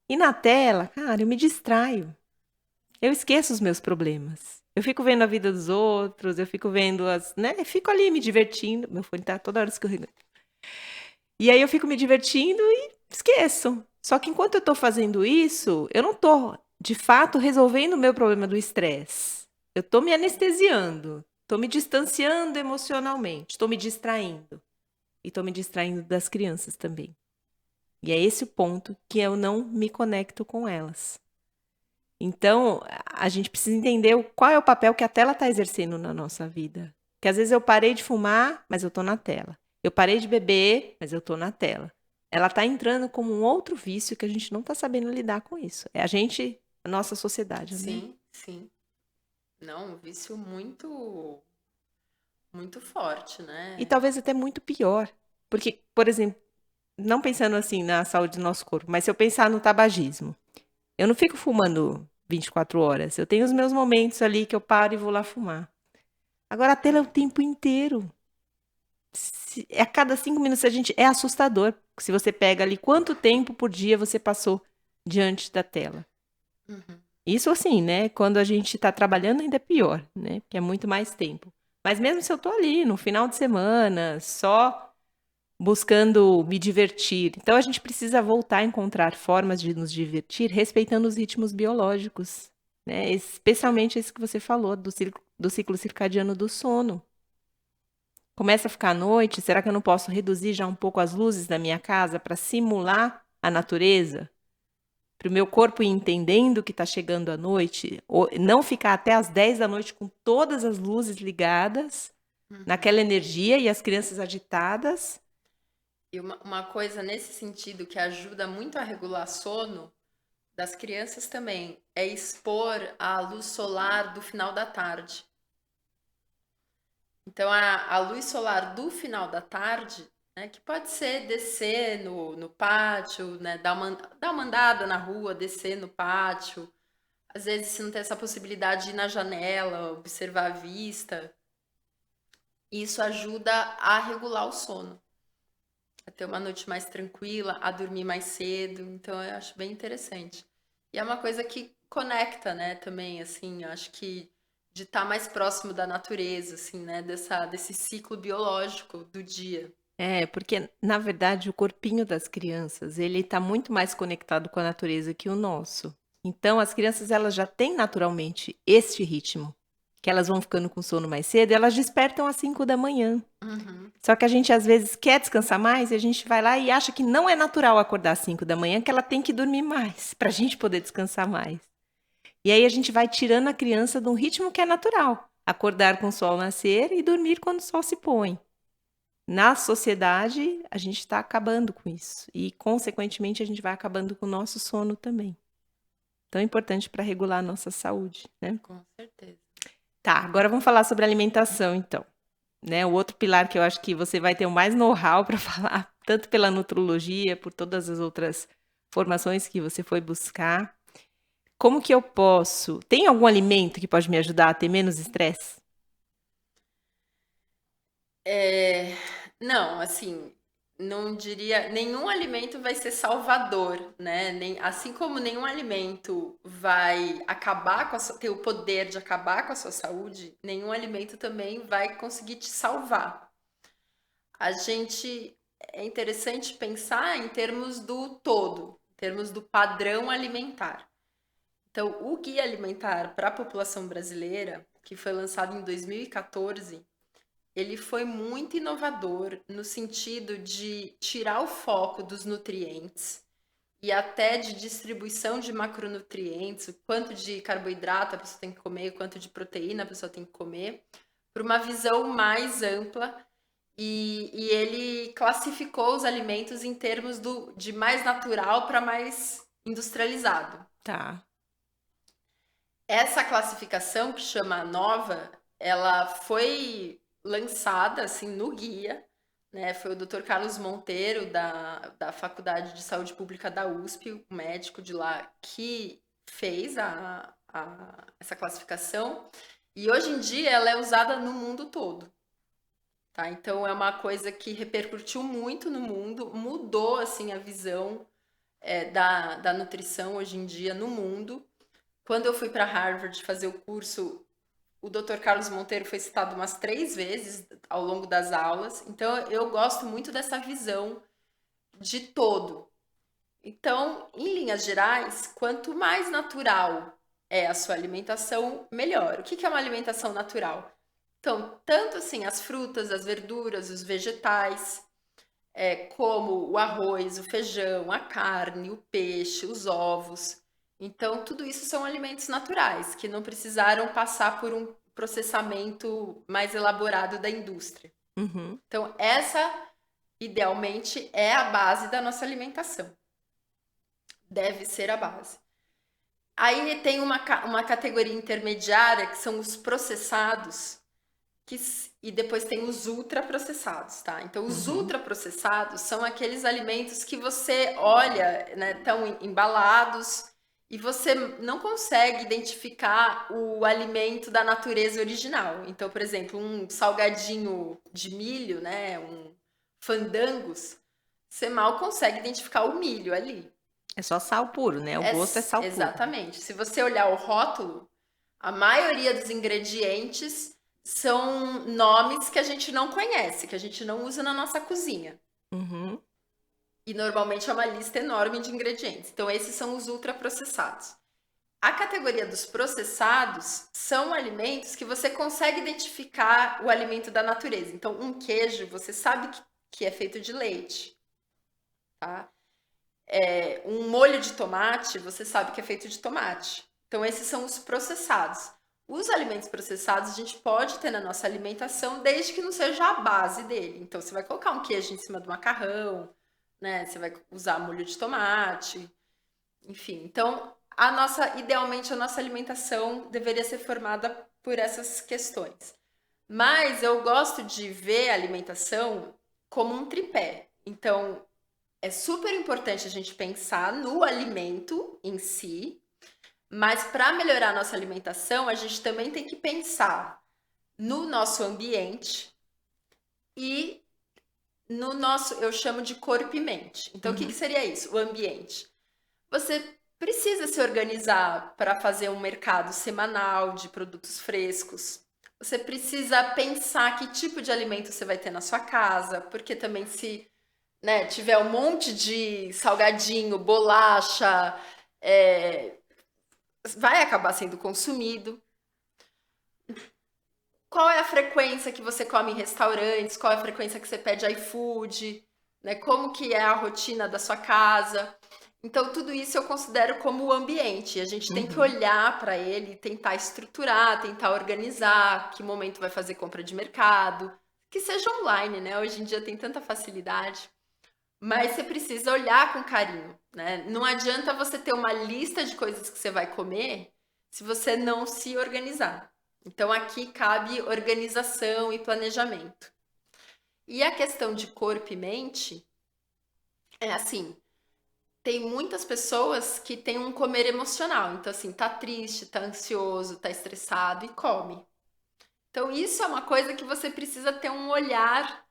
E na tela, cara, eu me distraio. Eu esqueço os meus problemas. Eu fico vendo a vida dos outros, eu fico vendo né? Eu fico ali me divertindo. Meu fone tá toda hora escorregando. E aí eu fico me divertindo e esqueço. Só que enquanto eu tô fazendo isso, eu não tô, de fato, resolvendo o meu problema do estresse. Eu tô me anestesiando, tô me distanciando emocionalmente, tô me distraindo. E tô me distraindo das crianças também. E é esse o ponto que eu não me conecto com elas. Então, a gente precisa entender qual é o papel que a tela está exercendo na nossa vida. Que às vezes eu parei de fumar, mas eu estou na tela. Eu parei de beber, mas eu estou na tela. Ela está entrando como um outro vício que a gente não está sabendo lidar com isso. É a nossa sociedade, né? Sim, sim. Não, um vício muito, muito forte, E né? talvez até muito pior. Porque, por exemplo, não pensando assim na saúde do nosso corpo, mas se eu pensar no tabagismo, eu não fico fumando 24 horas. Eu tenho os meus momentos ali que eu paro e vou lá fumar. Agora a tela é o tempo inteiro. A cada 5 minutos é assustador. Se você pega ali quanto tempo por dia você passou diante da tela. Uhum. Isso assim, né? Quando a gente está trabalhando ainda é pior, né? Porque é muito mais tempo. Mas mesmo se eu tô ali no final de semana, só buscando me divertir. Então a gente precisa voltar a encontrar formas de nos divertir respeitando os ritmos biológicos, né? Especialmente esse que você falou do ciclo circadiano do sono. Começa a ficar à noite, será que eu não posso reduzir já um pouco as luzes da minha casa para simular a natureza? Para o meu corpo ir entendendo que está chegando a noite, ou não ficar até as 10 da noite com todas as luzes ligadas, Uhum. naquela energia e as crianças agitadas. E uma coisa nesse sentido que ajuda muito a regular sono das crianças também é expor a luz solar do final da tarde. Então, a luz solar do final da tarde, né, que pode ser descer no pátio, né, dar uma andada na rua, descer no pátio. Às vezes, se não tem essa possibilidade de ir na janela, observar a vista, isso ajuda a regular o sono, a ter uma noite mais tranquila, a dormir mais cedo. Então, eu acho bem interessante. E é uma coisa que conecta, né, também, assim, eu acho que de estar mais próximo da natureza, assim, né, desse ciclo biológico do dia. É, porque na verdade o corpinho das crianças, ele está muito mais conectado com a natureza que o nosso. Então as crianças elas já têm naturalmente este ritmo, que elas vão ficando com sono mais cedo, e elas despertam às 5 da manhã. Uhum. Só que a gente às vezes quer descansar mais e a gente vai lá e acha que não é natural acordar às 5 da manhã, que ela tem que dormir mais, para a gente poder descansar mais. E aí a gente vai tirando a criança de um ritmo que é natural, acordar com o sol nascer e dormir quando o sol se põe. Na sociedade, a gente está acabando com isso. E, consequentemente, a gente vai acabando com o nosso sono também. Tão importante para regular a nossa saúde, né? Com certeza. Tá, agora vamos falar sobre alimentação, então. Né? O outro pilar que eu acho que você vai ter o mais know-how para falar, tanto pela nutrologia, por todas as outras formações que você foi buscar. Como que eu posso? Tem algum alimento que pode me ajudar a ter menos estresse? É, não, assim, não diria, nenhum alimento vai ser salvador, né? Assim como nenhum alimento vai acabar ter o poder de acabar com a sua saúde, nenhum alimento também vai conseguir te salvar. A gente é interessante pensar em termos do todo, em termos do padrão alimentar. Então, o Guia Alimentar para a População Brasileira, que foi lançado em 2014, ele foi muito inovador no sentido de tirar o foco dos nutrientes e até de distribuição de macronutrientes, o quanto de carboidrato a pessoa tem que comer, o quanto de proteína a pessoa tem que comer, para uma visão mais ampla. E ele classificou os alimentos em termos de mais natural para mais industrializado. Tá. Essa classificação, que chama a Nova, ela foi lançada assim no guia, né? Foi o Dr. Carlos Monteiro, da Faculdade de Saúde Pública da USP, o médico de lá, que fez essa classificação. E hoje em dia ela é usada no mundo todo. Tá? Então é uma coisa que repercutiu muito no mundo, mudou assim a visão da nutrição hoje em dia no mundo. Quando eu fui para Harvard fazer o curso, o Dr. Carlos Monteiro foi citado umas 3 vezes ao longo das aulas. Então, eu gosto muito dessa visão de todo. Então, em linhas gerais, quanto mais natural é a sua alimentação, melhor. O que é uma alimentação natural? Então, tanto assim as frutas, as verduras, os vegetais, como o arroz, o feijão, a carne, o peixe, os ovos. Então, tudo isso são alimentos naturais, que não precisaram passar por um processamento mais elaborado da indústria. Uhum. Então, essa, idealmente, é a base da nossa alimentação. Deve ser a base. Aí tem uma categoria intermediária, que são os processados, e depois tem os ultraprocessados, tá? Então, os Uhum. ultraprocessados são aqueles alimentos que você olha, né, tão embalados e você não consegue identificar o alimento da natureza original. Então, por exemplo, um salgadinho de milho, né, um fandangos, você mal consegue identificar o milho ali. É só sal puro, né? O gosto é sal puro. Exatamente. Se você olhar o rótulo, a maioria dos ingredientes são nomes que a gente não conhece, que a gente não usa na nossa cozinha. Uhum. E normalmente é uma lista enorme de ingredientes. Então, esses são os ultraprocessados. A categoria dos processados são alimentos que você consegue identificar o alimento da natureza. Então, um queijo, você sabe que é feito de leite, tá? Um molho de tomate, você sabe que é feito de tomate. Então, esses são os processados. Os alimentos processados a gente pode ter na nossa alimentação desde que não seja a base dele. Então, você vai colocar um queijo em cima do macarrão, né? Você vai usar molho de tomate, enfim. Então, idealmente, a nossa alimentação deveria ser formada por essas questões. Mas eu gosto de ver a alimentação como um tripé. Então, é super importante a gente pensar no alimento em si, mas para melhorar a nossa alimentação, a gente também tem que pensar no nosso ambiente e no nosso, eu chamo de corpo e mente. Então, o que seria isso? O ambiente. Você precisa se organizar para fazer um mercado semanal de produtos frescos. Você precisa pensar que tipo de alimento você vai ter na sua casa, porque também se, né, tiver um monte de salgadinho, bolacha, vai acabar sendo consumido. Qual é a frequência que você come em restaurantes? Qual é a frequência que você pede iFood? Né? Como que é a rotina da sua casa? Então, tudo isso eu considero como o ambiente. A gente tem que olhar para ele, tentar estruturar, tentar organizar, que momento vai fazer compra de mercado, que seja online, né? Hoje em dia tem tanta facilidade. Mas você precisa olhar com carinho, né? Não adianta você ter uma lista de coisas que você vai comer se você não se organizar. Então aqui cabe organização e planejamento. E a questão de corpo e mente é assim, tem muitas pessoas que têm um comer emocional. Então assim, tá triste, tá ansioso, tá estressado e come. Então isso é uma coisa que você precisa ter um olhar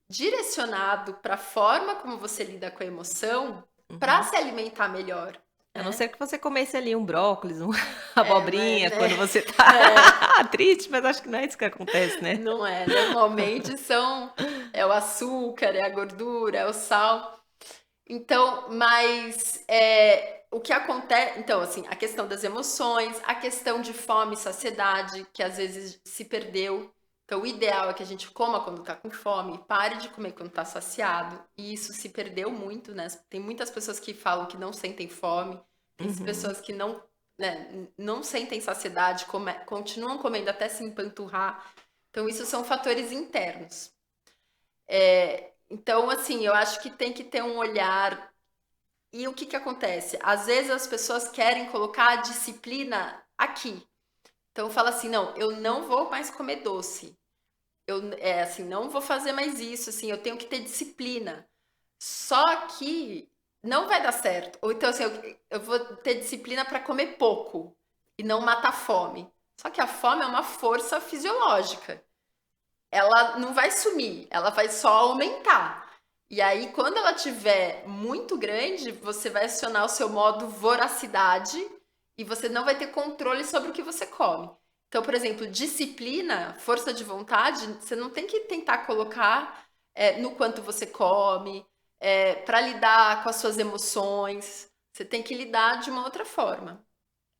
direcionado para a forma como você lida com a emoção para se alimentar melhor, A não né? ser que você comesse ali um brócolis, uma Mas abobrinha, quando você tá triste, mas acho que não é isso que acontece, né? não é. Normalmente é o açúcar, é a gordura, é o sal. Então, mas o que acontece. Então, assim, a questão das emoções, a questão de fome e saciedade, que às vezes se perdeu. Então, o ideal é que a gente coma quando tá com fome, pare de comer quando tá saciado. E isso se perdeu muito, né? Tem muitas pessoas que falam que não sentem fome, tem pessoas que não, né, não sentem saciedade, continuam comendo até se empanturrar. Então, isso são fatores internos. Então, assim, eu acho que tem que ter um olhar. E o que que acontece? Às vezes as pessoas querem colocar a disciplina aqui. Então fala assim, não, eu não vou mais comer doce. Assim, não vou fazer mais isso, assim, eu tenho que ter disciplina. Só que não vai dar certo. Ou então assim, eu vou ter disciplina para comer pouco e não matar fome. Só que a fome é uma força fisiológica. Ela não vai sumir, ela vai só aumentar. E aí, quando ela tiver muito grande, você vai acionar o seu modo voracidade e você não vai ter controle sobre o que você come. Então, por exemplo, disciplina, força de vontade, você não tem que tentar colocar no quanto você come, para lidar com as suas emoções. Você tem que lidar de uma outra forma.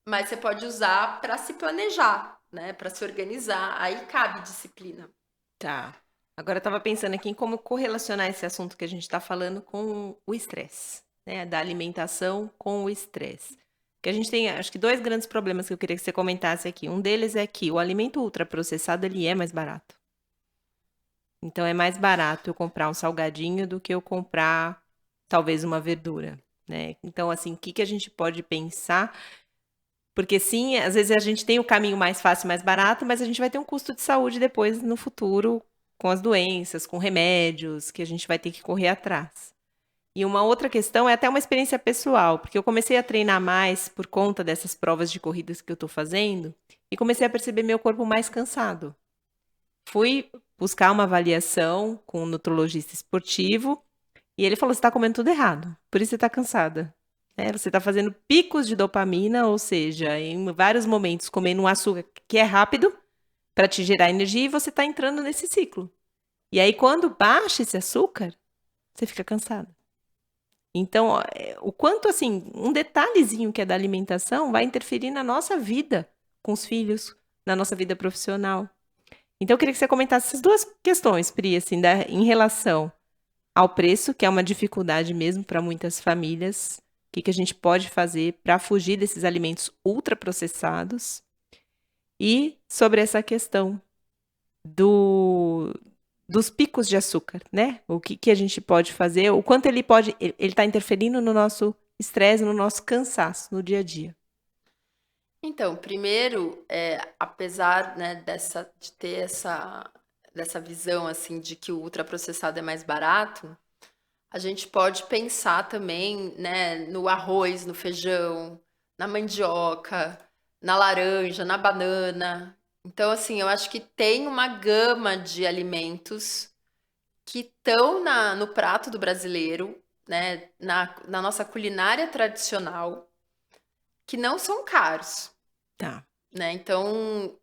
Mas você pode usar para se planejar, né? Para se organizar. Aí cabe disciplina. Tá. Agora eu estava pensando aqui em como correlacionar esse assunto que a gente está falando com o estresse, né? Da alimentação com o estresse. Que a gente tem, acho que dois grandes problemas que eu queria que você comentasse aqui. Um deles é que o alimento ultraprocessado, ele é mais barato. Então é mais barato eu comprar um salgadinho do que eu comprar talvez uma verdura, né? Então assim, o que que a gente pode pensar? Porque sim, às vezes a gente tem o caminho mais fácil, mais barato, mas a gente vai ter um custo de saúde depois no futuro com as doenças, com remédios, que a gente vai ter que correr atrás. E uma outra questão é até uma experiência pessoal, porque eu comecei a treinar mais por conta dessas provas de corridas que eu estou fazendo e comecei a perceber meu corpo mais cansado. Fui buscar uma avaliação com um nutrologista esportivo e ele falou: você está comendo tudo errado, por isso você está cansada. Você está fazendo picos de dopamina, ou seja, em vários momentos comendo um açúcar que é rápido para te gerar energia e você está entrando nesse ciclo. E aí, quando baixa esse açúcar, você fica cansada. Então, o quanto, assim, um detalhezinho que é da alimentação vai interferir na nossa vida com os filhos, na nossa vida profissional. Então, eu queria que você comentasse essas duas questões, Pri, assim, em relação ao preço, que é uma dificuldade mesmo para muitas famílias. O que a gente pode fazer para fugir desses alimentos ultraprocessados? E sobre essa questão dos picos de açúcar, né? O que a gente pode fazer, o quanto ele está interferindo no nosso estresse, no nosso cansaço no dia a dia. Então, primeiro, apesar, né, de ter dessa visão assim de que o ultraprocessado é mais barato, a gente pode pensar também, né, no arroz, no feijão, na mandioca, na laranja, na banana. Então, assim, eu acho que tem uma gama de alimentos que estão no prato do brasileiro, né, na nossa culinária tradicional, que não são caros, Tá. né? Então,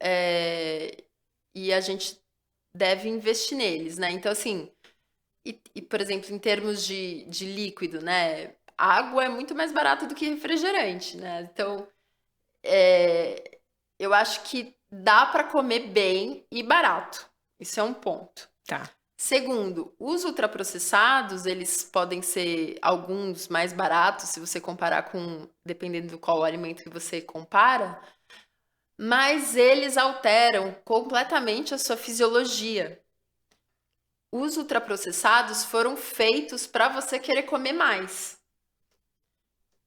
e a gente deve investir neles, né? Então, assim, por exemplo, em termos de líquido, né? Água é muito mais barata do que refrigerante, né? Então, eu acho que dá para comer bem e barato. Isso é um ponto. Tá. Segundo, os ultraprocessados, eles podem ser alguns mais baratos, se você comparar com, dependendo do qual alimento que você compara, mas eles alteram completamente a sua fisiologia. Os ultraprocessados foram feitos para você querer comer mais.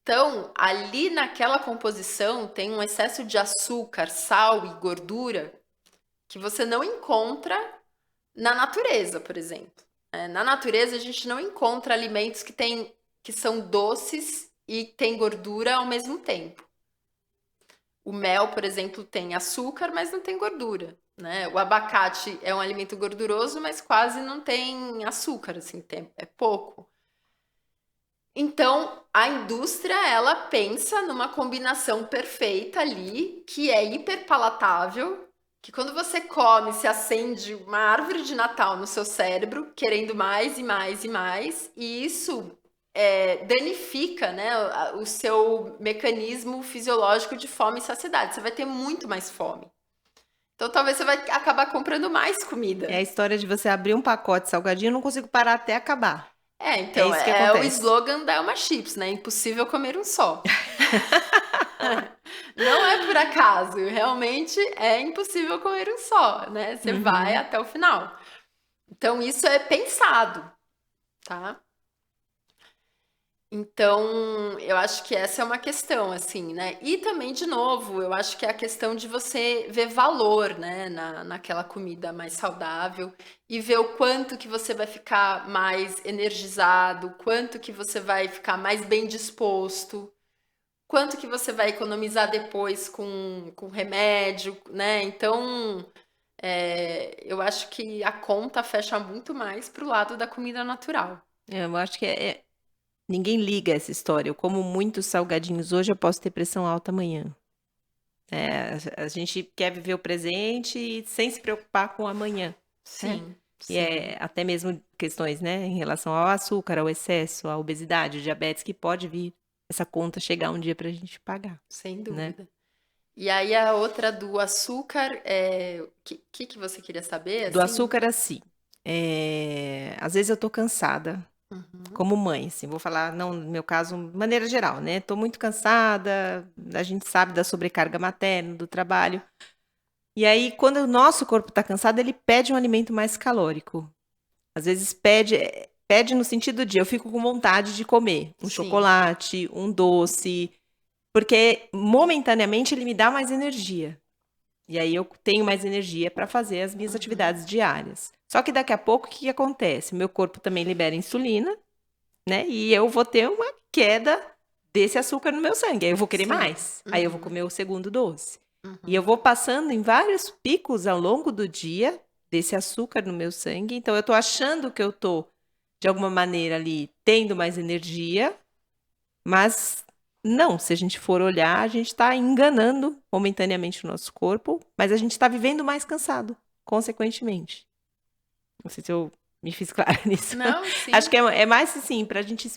Então, ali naquela composição tem um excesso de açúcar, sal e gordura que você não encontra na natureza, por exemplo. Na natureza, a gente não encontra alimentos que são doces e têm gordura ao mesmo tempo. O mel, por exemplo, tem açúcar, mas não tem gordura, né? O abacate é um alimento gorduroso, mas quase não tem açúcar, assim, é pouco. Então, a indústria, ela pensa numa combinação perfeita ali, que é hiperpalatável, que quando você come, se acende uma árvore de Natal no seu cérebro, querendo mais e mais e mais, e isso danifica, né, o seu mecanismo fisiológico de fome e saciedade. Você vai ter muito mais fome. Então, talvez você vai acabar comprando mais comida. É a história de você abrir um pacote de salgadinho, eu não consigo parar até acabar. Então, isso que é o acontece. slogan da Elma Chips, né? Impossível comer um só. Não é por acaso, realmente é impossível comer um só, né? Você vai até o final. Então, isso é pensado, tá? Então, eu acho que essa é uma questão, assim, né? E também, de novo, eu acho que é a questão de você ver valor, né, naquela comida mais saudável e ver o quanto que você vai ficar mais energizado, quanto que você vai ficar mais bem disposto, quanto que você vai economizar depois com remédio, né? Então, eu acho que a conta fecha muito mais pro lado da comida natural. Eu acho que ninguém liga essa história. Eu como muitos salgadinhos hoje, eu posso ter pressão alta amanhã. A gente quer viver o presente sem se preocupar com o amanhã. Sim, E sim, até mesmo questões, né, em relação ao açúcar, ao excesso, à obesidade, diabetes, que pode vir essa conta chegar um dia pra gente pagar, sem né? dúvida. E aí a outra do açúcar, o que você queria saber, Do assim? açúcar, assim, às vezes eu tô cansada, Uhum. como mãe, assim, vou falar, não, no meu caso, de maneira geral, né? Tô muito cansada, a gente sabe da sobrecarga materna, do trabalho. E aí, quando o nosso corpo tá cansado, ele pede um alimento mais calórico. Às vezes pede no sentido de eu fico com vontade de comer um Sim. chocolate, um doce, porque momentaneamente ele me dá mais energia. E aí eu tenho mais energia para fazer as minhas Uhum. atividades diárias. Só que daqui a pouco o que acontece? Meu corpo também libera insulina, né? E eu vou ter uma queda desse açúcar no meu sangue. Aí eu vou querer Sim. mais. Aí eu vou Uhum. comer o segundo doce. E eu Uhum. vou passando em vários picos ao longo do dia desse açúcar no meu sangue. Então eu tô achando que eu tô de alguma maneira ali tendo mais energia, mas não, se a gente for olhar, a gente está enganando momentaneamente o nosso corpo, mas a gente está vivendo mais cansado, consequentemente. Não sei se eu me fiz clara nisso. Não, Acho sim. que é mais assim, para a gente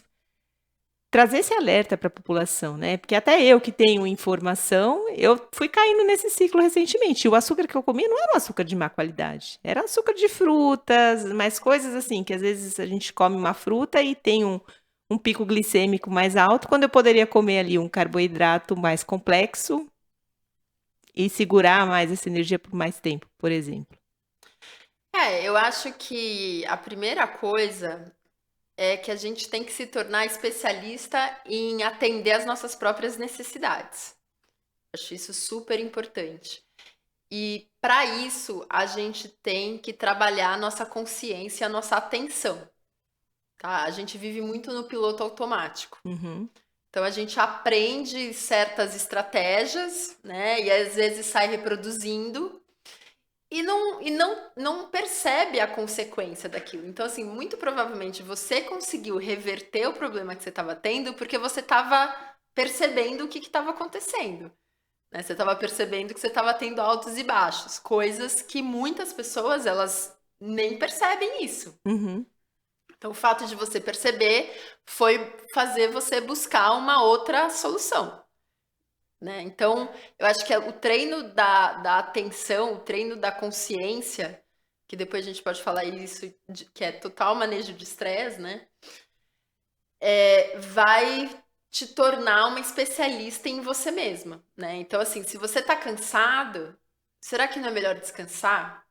trazer esse alerta para a população, né? Porque até eu que tenho informação, eu fui caindo nesse ciclo recentemente. E o açúcar que eu comia não era um açúcar de má qualidade, era açúcar de frutas, mas coisas assim, que às vezes a gente come uma fruta e tem um pico glicêmico mais alto, quando eu poderia comer ali um carboidrato mais complexo e segurar mais essa energia por mais tempo, por exemplo. Eu acho que a primeira coisa é que a gente tem que se tornar especialista em atender às nossas próprias necessidades. Acho isso super importante. E para isso, a gente tem que trabalhar a nossa consciência, a nossa atenção, tá? A gente vive muito no piloto automático. Uhum, Então a gente aprende certas estratégias, né? E às vezes sai reproduzindo e não percebe a consequência daquilo. Então, assim, muito provavelmente você conseguiu reverter o problema que você estava tendo porque você estava percebendo o que estava acontecendo. Né? Você estava percebendo que você estava tendo altos e baixos, coisas que muitas pessoas elas nem percebem isso. uhum. Então, o fato de você perceber foi fazer você buscar uma outra solução. Né? Então, eu acho que o treino da atenção, o treino da consciência, que depois a gente pode falar isso, que é total manejo de estresse, né? Vai te tornar uma especialista em você mesma, né? Então, assim, se você tá cansado, será que não é melhor descansar?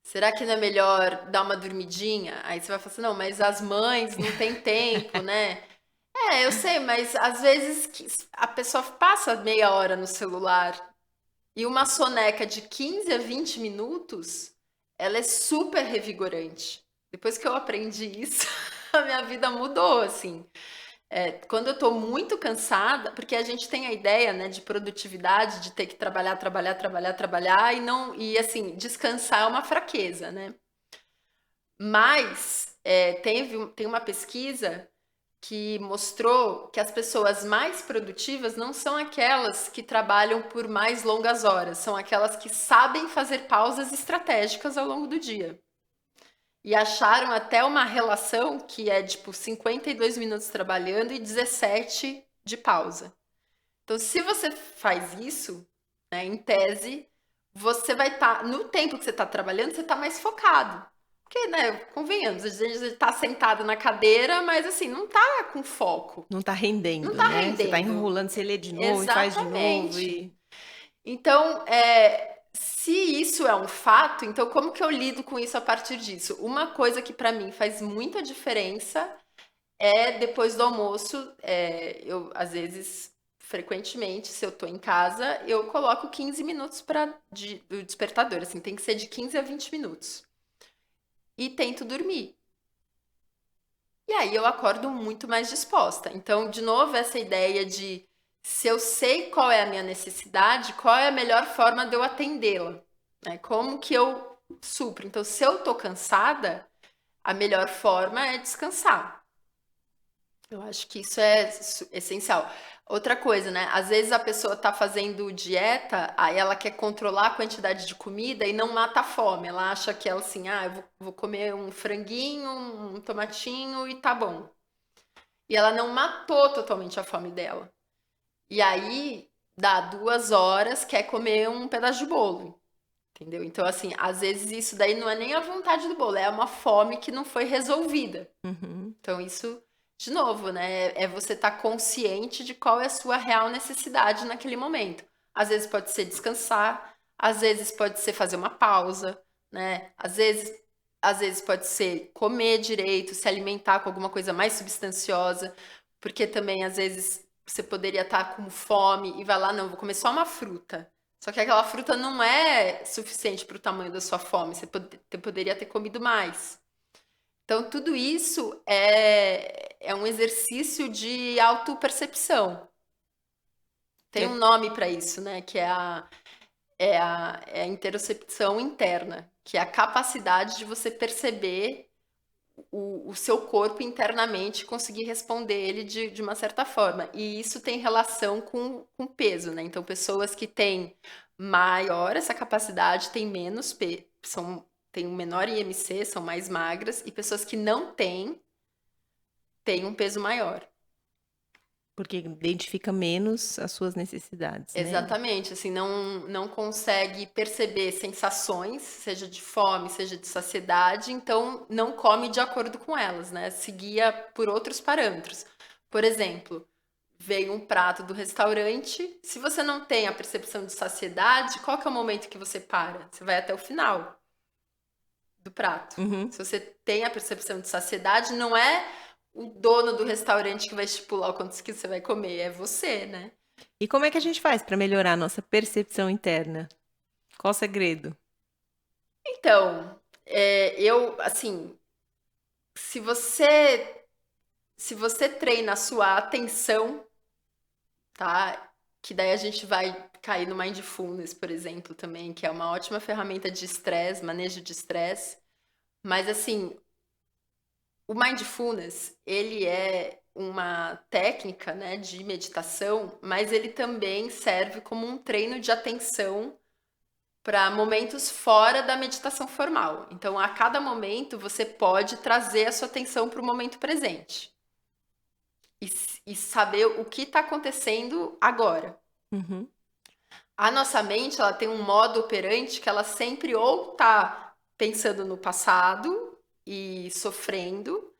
Será que não é melhor dar uma dormidinha? Aí você vai falar assim, não, mas as mães não têm tempo, né? Eu sei, mas às vezes a pessoa passa meia hora no celular e uma soneca de 15 a 20 minutos, ela é super revigorante. Depois que eu aprendi isso, a minha vida mudou, assim. Quando eu tô muito cansada, porque a gente tem a ideia, né, de produtividade, de ter que trabalhar, trabalhar, trabalhar, trabalhar e assim, descansar é uma fraqueza, né? Mas tem uma pesquisa que mostrou que as pessoas mais produtivas não são aquelas que trabalham por mais longas horas, são aquelas que sabem fazer pausas estratégicas ao longo do dia. E acharam até uma relação que é tipo 52 minutos trabalhando e 17 de pausa. Então, se você faz isso, né, em tese, você vai estar, no tempo que você está trabalhando, você está mais focado. Porque, né, convenhamos, às vezes está sentado na cadeira, mas assim, não está com foco. Não está Não rendendo, está né? Você está rendendo. enrolando, você lê de novo e faz de novo Exatamente. e Então, se isso é um fato, então como que eu lido com isso a partir disso? Uma coisa que para mim faz muita diferença é depois do almoço, eu às vezes, frequentemente, se eu tô em casa, eu coloco 15 minutos do despertador, assim, tem que ser de 15 a 20 minutos. E tento dormir. E aí eu acordo muito mais disposta. Então, de novo, essa ideia de se eu sei qual é a minha necessidade, qual é a melhor forma de eu atendê-la, né? Como que eu supro? Então, se eu tô cansada, a melhor forma é descansar. Eu acho que isso é essencial. Outra coisa, né? Às vezes a pessoa tá fazendo dieta, aí ela quer controlar a quantidade de comida e não mata a fome. Ela acha que ela assim, eu vou comer um franguinho, um tomatinho e tá bom. E ela não matou totalmente a fome dela. E aí, dá 2 horas, quer comer um pedaço de bolo. Entendeu? Então, assim, às vezes isso daí não é nem a vontade do bolo, é uma fome que não foi resolvida. uhum. Então, isso, de novo, né? É você estar consciente de qual é a sua real necessidade naquele momento. Às vezes pode ser descansar, às vezes pode ser fazer uma pausa, né? Às vezes pode ser comer direito, se alimentar com alguma coisa mais substanciosa, porque também às vezes você poderia estar com fome e vai lá, não, vou comer só uma fruta. Só que aquela fruta não é suficiente para o tamanho da sua fome, você poderia ter comido mais. Então, tudo isso é um exercício de autopercepção. Tem um Eu- nome para isso, né? Que é a interocepção interna, que é a capacidade de você perceber o seu corpo internamente conseguir responder ele de uma certa forma. E isso tem relação com peso, né? Então, pessoas que têm maior essa capacidade têm menos peso, têm um menor IMC, são mais magras, e pessoas que não têm um peso maior. Porque identifica menos as suas necessidades, né? Exatamente, assim, não consegue perceber sensações, seja de fome, seja de saciedade, então não come de acordo com elas, né? Se guia por outros parâmetros. Por exemplo, veio um prato do restaurante, se você não tem a percepção de saciedade, qual que é o momento que você para? Você vai até o final do prato. Uhum. Se você tem a percepção de saciedade, não é o dono do restaurante que vai estipular o quanto que você vai comer, é você, né? E como é que a gente faz para melhorar a nossa percepção interna? Qual o segredo? Então, assim, se você se você treina a sua atenção, tá? Que daí a gente vai cair no Mindfulness, por exemplo, também, que é uma ótima ferramenta de estresse, manejo de estresse. Mas assim, o Mindfulness, ele é uma técnica, né, de meditação, mas ele também serve como um treino de atenção para momentos fora da meditação formal. Então, a cada momento, você pode trazer a sua atenção para o momento presente e saber o que está acontecendo agora. Uhum. A nossa mente, ela tem um modo operante que ela sempre ou está pensando no passado e sofrendo,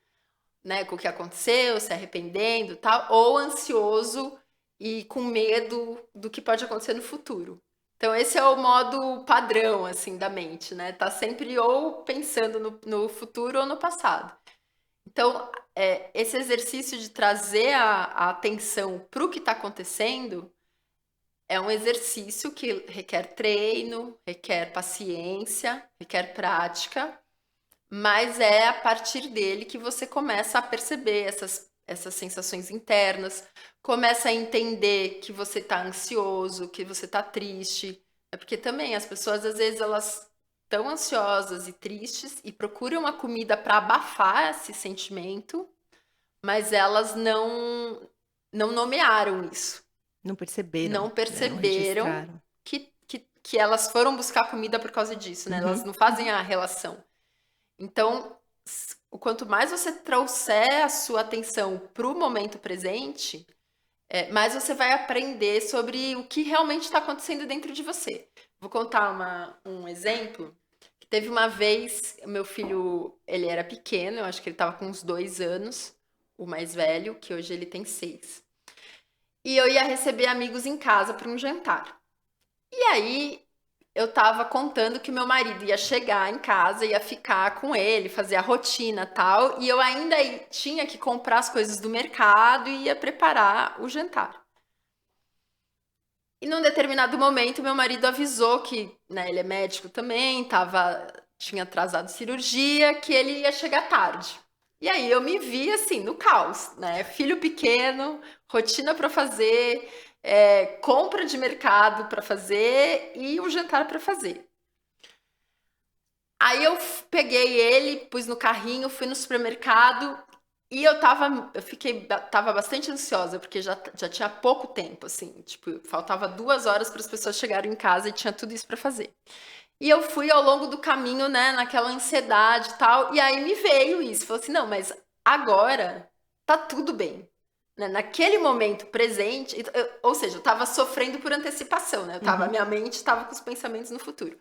né, com o que aconteceu, se arrependendo, tal, ou ansioso e com medo do que pode acontecer no futuro. Então, esse é o modo padrão, assim, da mente, né? Tá sempre ou pensando no futuro ou no passado. Então, esse exercício de trazer a atenção para o que está acontecendo é um exercício que requer treino, requer paciência, requer prática, mas é a partir dele que você começa a perceber essas sensações internas, começa a entender que você está ansioso, que você está triste. É porque também as pessoas, às vezes, elas estão ansiosas e tristes e procuram uma comida para abafar esse sentimento, mas elas não nomearam isso. Não perceberam, Não né? Não perceberam registraram. que elas foram buscar comida por causa disso, né? Elas Uhum. não fazem a relação. Então, o quanto mais você trouxer a sua atenção para o momento presente, mais você vai aprender sobre o que realmente está acontecendo dentro de você. Vou contar um exemplo. Teve uma vez, o meu filho, ele era pequeno, eu acho que ele estava com uns 2 anos, o mais velho, que hoje ele tem 6. E eu ia receber amigos em casa para um jantar. E aí, eu tava contando que meu marido ia chegar em casa, ia ficar com ele, fazer a rotina tal, e eu ainda tinha que comprar as coisas do mercado e ia preparar o jantar. E num determinado momento, meu marido avisou que, né, ele é médico também, tinha atrasado cirurgia, que ele ia chegar tarde. E aí eu me vi assim, no caos, né? Filho pequeno, rotina para fazer, compra de mercado para fazer e o jantar para fazer. Aí eu peguei ele, pus no carrinho, fui no supermercado e tava bastante ansiosa, porque já tinha pouco tempo, assim, tipo, faltava 2 horas para as pessoas chegarem em casa e tinha tudo isso para fazer. E eu fui ao longo do caminho, né, naquela ansiedade e tal, e aí me veio isso, falou assim, não, mas agora tá tudo bem. Né? Naquele momento presente, ou seja, eu tava sofrendo por antecipação, né? Minha mente tava com os pensamentos no futuro.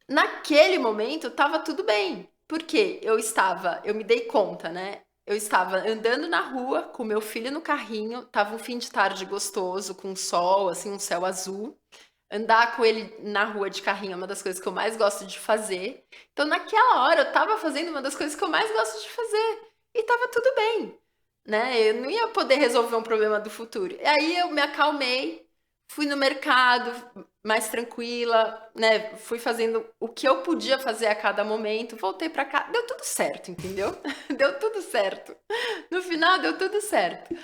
Naquele momento, tava tudo bem. Porque eu me dei conta, né? Eu estava andando na rua com meu filho no carrinho, tava um fim de tarde gostoso, com sol, assim, um céu azul. Andar com ele na rua de carrinho é uma das coisas que eu mais gosto de fazer. Então, naquela hora, eu tava fazendo uma das coisas que eu mais gosto de fazer. E tava tudo bem, né? Eu não ia poder resolver um problema do futuro. E aí eu me acalmei, fui no mercado mais tranquila, né? Fui fazendo o que eu podia fazer a cada momento, voltei pra cá, deu tudo certo, entendeu? Deu tudo certo. No final deu tudo certo.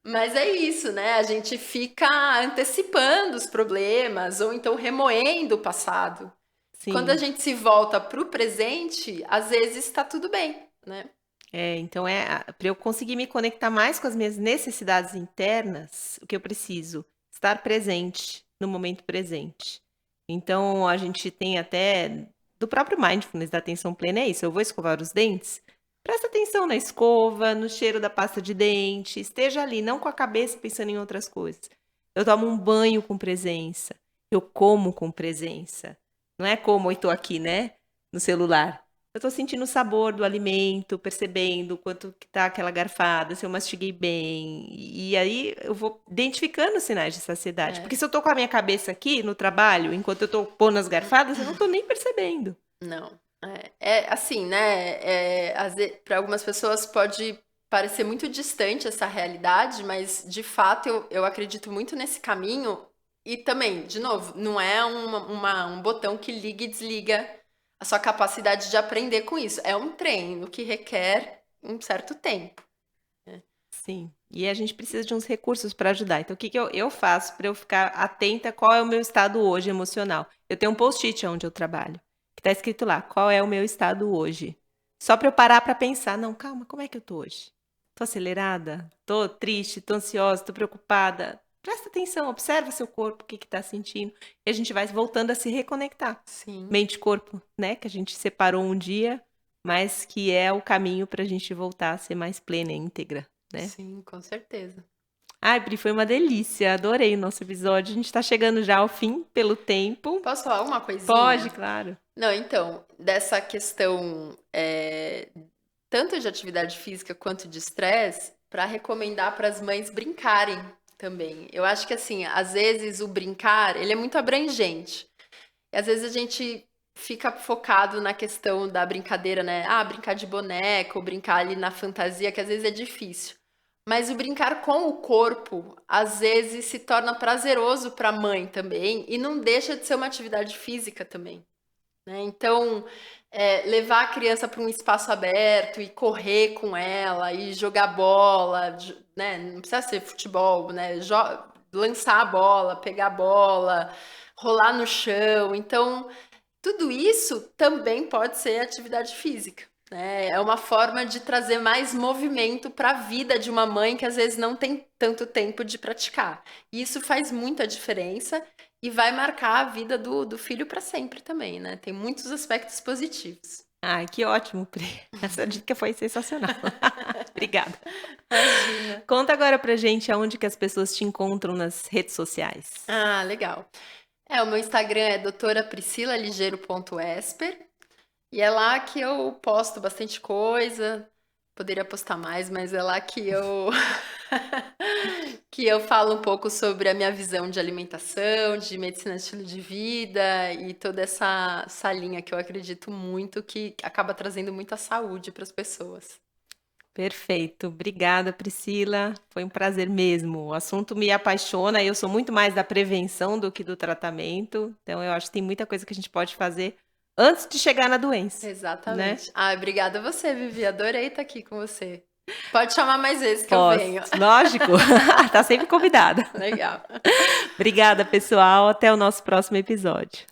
Mas é isso, né? A gente fica antecipando os problemas ou então remoendo o passado. Sim. Quando a gente se volta pro presente, às vezes está tudo bem, né? Então para eu conseguir me conectar mais com as minhas necessidades internas, o que eu preciso? Estar presente no momento presente. Então, a gente tem até do próprio mindfulness da atenção plena é isso. Eu vou escovar os dentes, presta atenção na escova, no cheiro da pasta de dente, esteja ali, não com a cabeça pensando em outras coisas. Eu tomo um banho com presença, eu como com presença. Não é como eu estou aqui, né, no celular. Eu estou sentindo o sabor do alimento, percebendo quanto que tá aquela garfada, se eu mastiguei bem. E aí eu vou identificando os sinais de saciedade. Porque se eu tô com a minha cabeça aqui no trabalho, enquanto eu tô pondo as garfadas, eu não tô nem percebendo. Não. É assim, né? Para algumas pessoas pode parecer muito distante essa realidade, mas de fato eu acredito muito nesse caminho. E também, de novo, não é um botão que liga e desliga a sua capacidade de aprender com isso. É um treino que requer um certo tempo. Sim. E a gente precisa de uns recursos para ajudar. Então, o que eu faço para eu ficar atenta qual é o meu estado hoje emocional? Eu tenho um post-it onde eu trabalho, que está escrito lá, qual é o meu estado hoje? Só para eu parar para pensar, não, calma, como é que eu tô hoje? Tô acelerada? Tô triste? Tô ansiosa? Tô preocupada? Presta atenção, observa seu corpo, o que que tá sentindo. E a gente vai voltando a se reconectar. Sim. Mente e corpo, né? Que a gente separou um dia, mas que é o caminho para a gente voltar a ser mais plena e íntegra, né? Sim, com certeza. Ai, Pri, foi uma delícia. Adorei o nosso episódio. A gente tá chegando já ao fim pelo tempo. Posso falar uma coisinha? Pode, claro. Não, então, dessa questão tanto de atividade física quanto de estresse, para recomendar para as mães brincarem também. Eu acho que assim, às vezes o brincar, ele é muito abrangente. E às vezes a gente fica focado na questão da brincadeira, né? Ah, brincar de boneca, ou brincar ali na fantasia, que às vezes é difícil. Mas o brincar com o corpo, às vezes se torna prazeroso para a mãe também, e não deixa de ser uma atividade física também, né? Então, levar a criança para um espaço aberto e correr com ela, e jogar bola, né? Não precisa ser futebol, né? Lançar a bola, pegar a bola, rolar no chão. Então, tudo isso também pode ser atividade física, né? É uma forma de trazer mais movimento para a vida de uma mãe que às vezes não tem tanto tempo de praticar. E isso faz muita diferença e vai marcar a vida do filho para sempre também, né? Tem muitos aspectos positivos. Ai, que ótimo, Pri. Essa dica foi sensacional. Obrigada. Imagina. Conta agora pra gente aonde que as pessoas te encontram nas redes sociais. Ah, legal. O meu Instagram é doutorapriscilaligeiro.esper e é lá que eu posto bastante coisa. Poderia postar mais, mas é lá que eu que eu falo um pouco sobre a minha visão de alimentação, de medicina de estilo de vida e toda essa linha que eu acredito muito que acaba trazendo muita saúde para as pessoas. Perfeito. Obrigada, Priscila. Foi um prazer mesmo. O assunto me apaixona. Eu sou muito mais da prevenção do que do tratamento. Então, eu acho que tem muita coisa que a gente pode fazer antes de chegar na doença. Exatamente. Obrigada a você, Vivi. Adorei estar aqui com você. Pode chamar mais vezes que Posso. eu venho. Lógico. Tá sempre convidada. Legal. Obrigada, pessoal. Até o nosso próximo episódio.